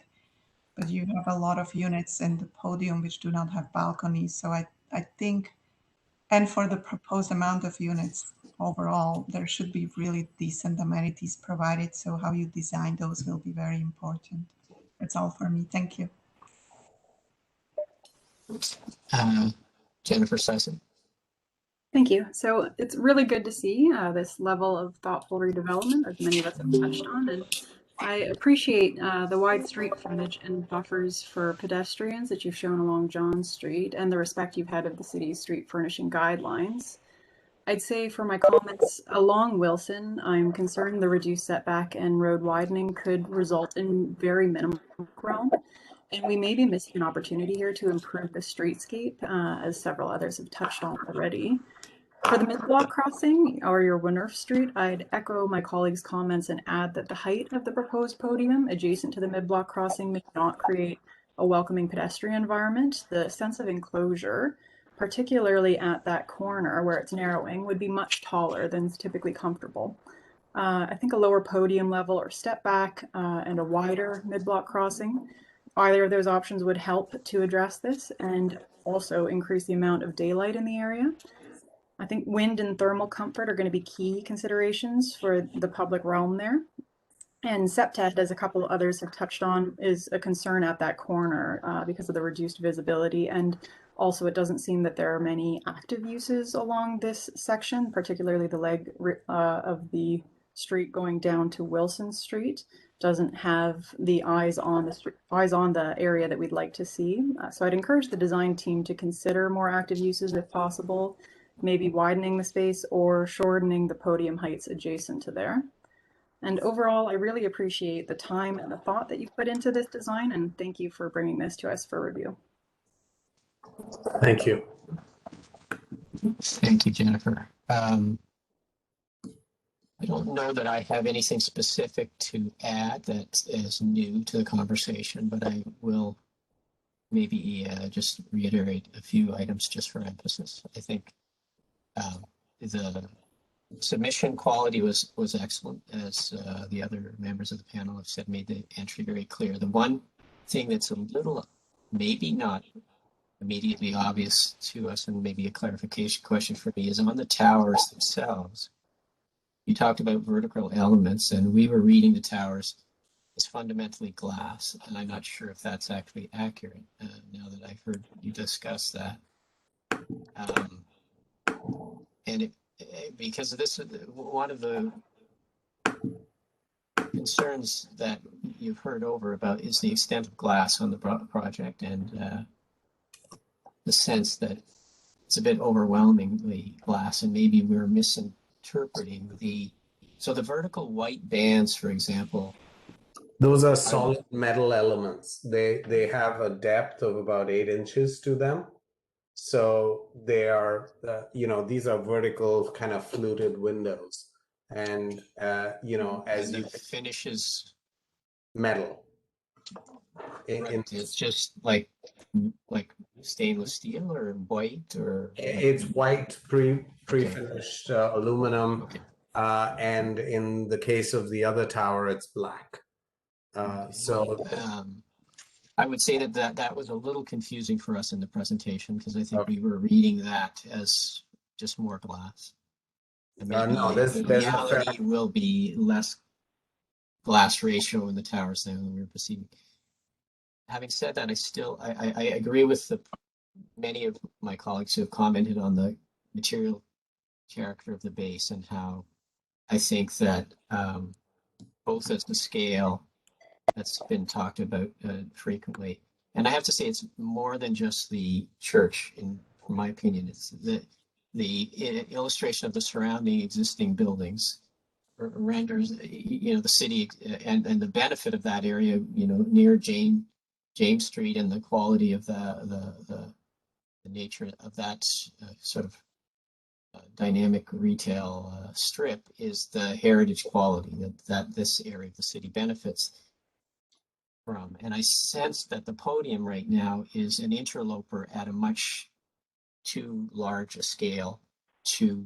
Speaker 14: but you have a lot of units in the podium which do not have balconies. So I think, and for the proposed amount of units overall, there should be really decent amenities provided. So how you design those will be very important. That's all for me. Thank you.
Speaker 2: Jennifer Sison.
Speaker 15: Thank you. So it's really good to see this level of thoughtful redevelopment, as many of us have touched on. And I appreciate the wide street frontage and buffers for pedestrians that you've shown along John Street, and the respect you've had of the city's street furnishing guidelines. I'd say for my comments along Wilson, I'm concerned the reduced setback and road widening could result in very minimal growth. And we may be missing an opportunity here to improve the streetscape, as several others have touched on already. For the mid-block crossing or your Winnerf Street, I'd echo my colleagues' comments and add that the height of the proposed podium adjacent to the mid-block crossing may not create a welcoming pedestrian environment. The sense of enclosure, particularly at that corner where it's narrowing, would be much taller than is typically comfortable. I think a lower podium level or step back and a wider mid-block crossing, either of those options would help to address this and also increase the amount of daylight in the area. I think wind and thermal comfort are going to be key considerations for the public realm there. And septet, as a couple of others have touched on, is a concern at that corner because of the reduced visibility. And also, it doesn't seem that there are many active uses along this section, particularly the leg of the street going down to Wilson Street doesn't have the eyes on the area that we'd like to see. So I'd encourage the design team to consider more active uses if possible, maybe widening the space or shortening the podium heights adjacent to there. And overall, I really appreciate the time and the thought that you've put into this design, and thank you for bringing this to us for review.
Speaker 4: Thank you.
Speaker 2: Thank you, Jennifer. I don't know that I have anything specific to add that is new to the conversation, but I will maybe just reiterate a few items just for emphasis. I think the submission quality was excellent, as the other members of the panel have said, made the entry very clear. The one thing that's a little maybe not immediately obvious to us, and maybe a clarification question for me, is on the towers themselves. You talked about vertical elements, and we were reading the towers as fundamentally glass, and I'm not sure if that's actually accurate now that I've heard you discuss that. And because of this, one of the concerns that you've heard over about is the extent of glass on the project, and the sense that it's a bit overwhelmingly glass, and maybe we're misinterpreting so the vertical white bands, for example,
Speaker 4: Those are solid metal elements. They have a depth of about 8 inches to them. So they are, these are vertical kind of fluted windows. And, as you
Speaker 2: finish is
Speaker 4: metal.
Speaker 2: it's just like stainless steel or white or
Speaker 4: it's white pre-finished aluminum.
Speaker 2: Okay.
Speaker 4: And in the case of the other tower, it's black.
Speaker 2: I would say that was a little confusing for us in the presentation because I think we were reading that as just more glass. And maybe
Speaker 4: No,
Speaker 2: the reality will be less glass ratio in the towers than we were perceiving. Having said that, I agree with many of my colleagues who have commented on the material character of the base and how I think that both as the scale that's been talked about frequently, and I have to say it's more than just the church. In my opinion, it's the illustration of the surrounding existing buildings renders the city and the benefit of that area near James Street and the quality of the nature of that sort of dynamic retail strip is the heritage quality that this area of the city benefits from. And I sense that the podium right now is an interloper at a much too large a scale to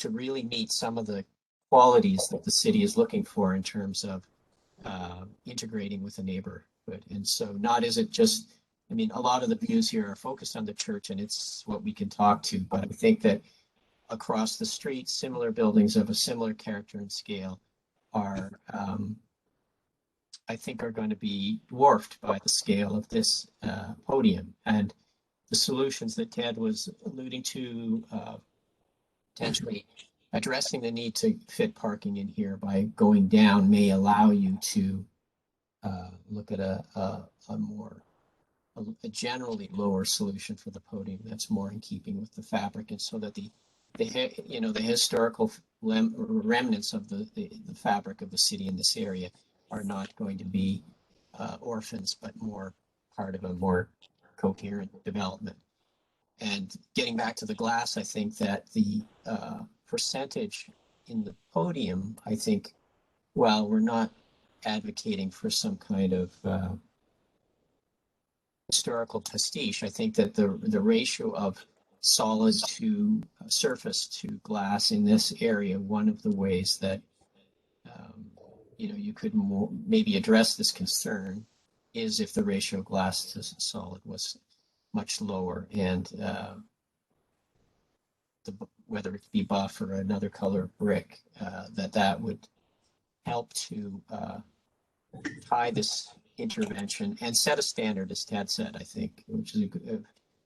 Speaker 2: really meet some of the qualities that the city is looking for in terms of integrating with the neighborhood. And so not is it just, I mean, a lot of the views here are focused on the church and it's what we can talk to, but I think that across the street, similar buildings of a similar character and scale are, I think, are going to be dwarfed by the scale of this podium. And the solutions that Ted was alluding to, potentially addressing the need to fit parking in here by going down may allow you to look at a generally lower solution for the podium that's more in keeping with the fabric, and so that the historical remnants of the fabric of the city in this area are not going to be orphans, but more part of a more coherent development. And getting back to the glass, I think that the percentage in the podium, I think, while we're not advocating for some kind of historical pastiche, I think that the ratio of solid to surface to glass in this area, one of the ways that you could maybe address this concern is if the ratio of glass to solid was much lower, and whether it be buff or another color brick, that would help to tie this intervention and set a standard, as Tad said, I think, which is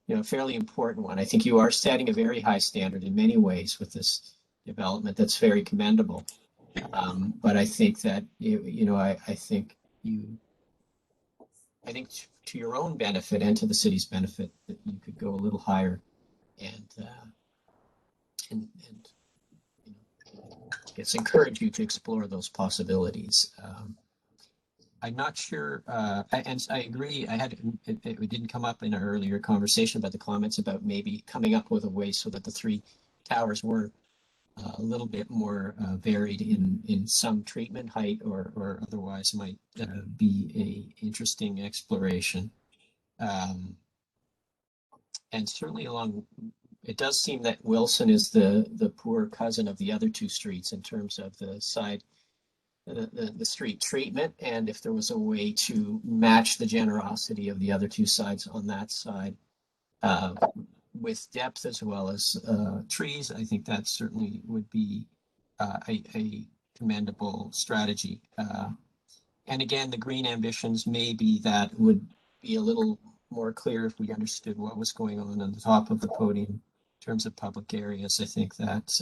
Speaker 2: a fairly important one. I think you are setting a very high standard in many ways with this development that's very commendable. But I think that, I think to your own benefit and to the city's benefit, that you could go a little higher and it's encourage you to explore those possibilities. I'm not sure, and I agree. It didn't come up in our earlier conversation about the comments about maybe coming up with a way so that the three towers were a little bit more varied in some treatment height or otherwise might be a interesting exploration. And certainly it does seem that Wilson is the poor cousin of the other two streets in terms of the side, the street treatment, and if there was a way to match the generosity of the other two sides on that side with depth as well as trees, I think that certainly would be a commendable strategy. And again, the green ambitions maybe that would be a little more clear if we understood what was going on the top of the podium in terms of public areas. I think that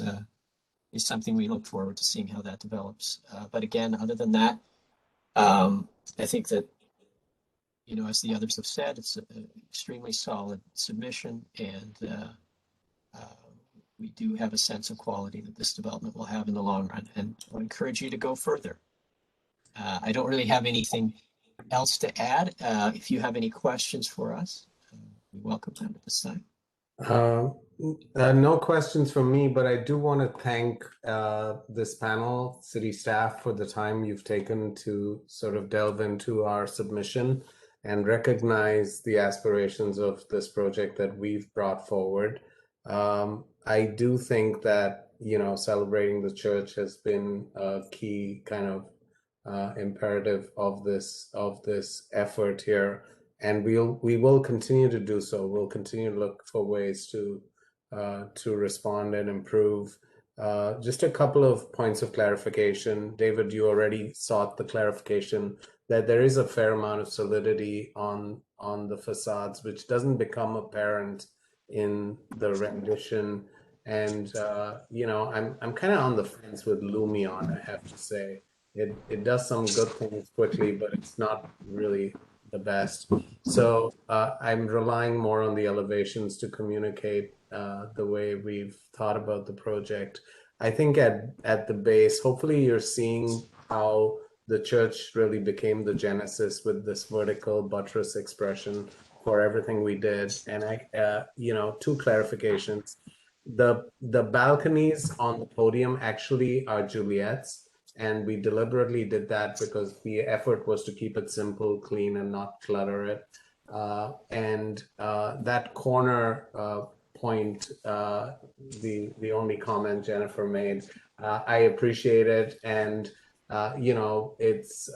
Speaker 2: is something we look forward to seeing how that develops. But again, other than that, I think that, as the others have said, it's an extremely solid submission, and we do have a sense of quality that this development will have in the long run, and I'll encourage you to go further. I don't really have anything else to add. If you have any questions for us, we welcome them at this time.
Speaker 4: No questions from me, but I do want to thank this panel, city staff, for the time you've taken to sort of delve into our submission and recognize the aspirations of this project that we've brought forward. I do think that, celebrating the church has been a key kind of imperative of this effort here, and we will continue to do so. We'll continue to look for ways to respond and improve. Just a couple of points of clarification. David, you already sought the clarification that there is a fair amount of solidity on the facades, which doesn't become apparent in the rendition. And I'm kind of on the fence with Lumion, I have to say. It does some good things quickly, but it's not really the best. So I'm relying more on the elevations to communicate the way we've thought about the project. I think at the base, hopefully you're seeing how the church really became the genesis with this vertical buttress expression for everything we did. And two clarifications. The balconies on the podium actually are Juliet's. And we deliberately did that because the effort was to keep it simple, clean, and not clutter it. And that corner point, the only comment Jennifer made, I appreciate it. And it's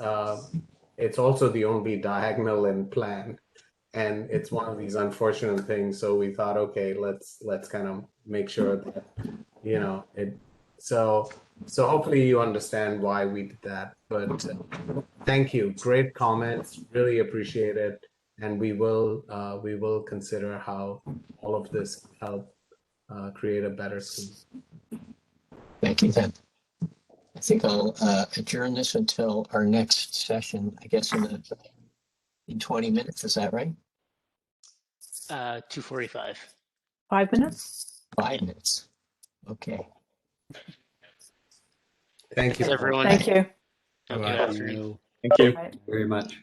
Speaker 4: also the only diagonal in plan, and it's one of these unfortunate things. So we thought, okay, let's kind of make sure that it. So hopefully you understand why we did that. But thank you, great comments, really appreciate it, and we will consider how all of this help create a better school.
Speaker 2: Thank you, then. I think I'll adjourn this until our next session, I guess in 20 minutes. Is that right?
Speaker 1: 2:45.
Speaker 12: 5 minutes?
Speaker 2: 5 minutes. Okay.
Speaker 4: Thank you,
Speaker 1: everyone.
Speaker 12: Thank you.
Speaker 1: Have a good afternoon.
Speaker 9: Thank you
Speaker 12: Bye.
Speaker 9: very much.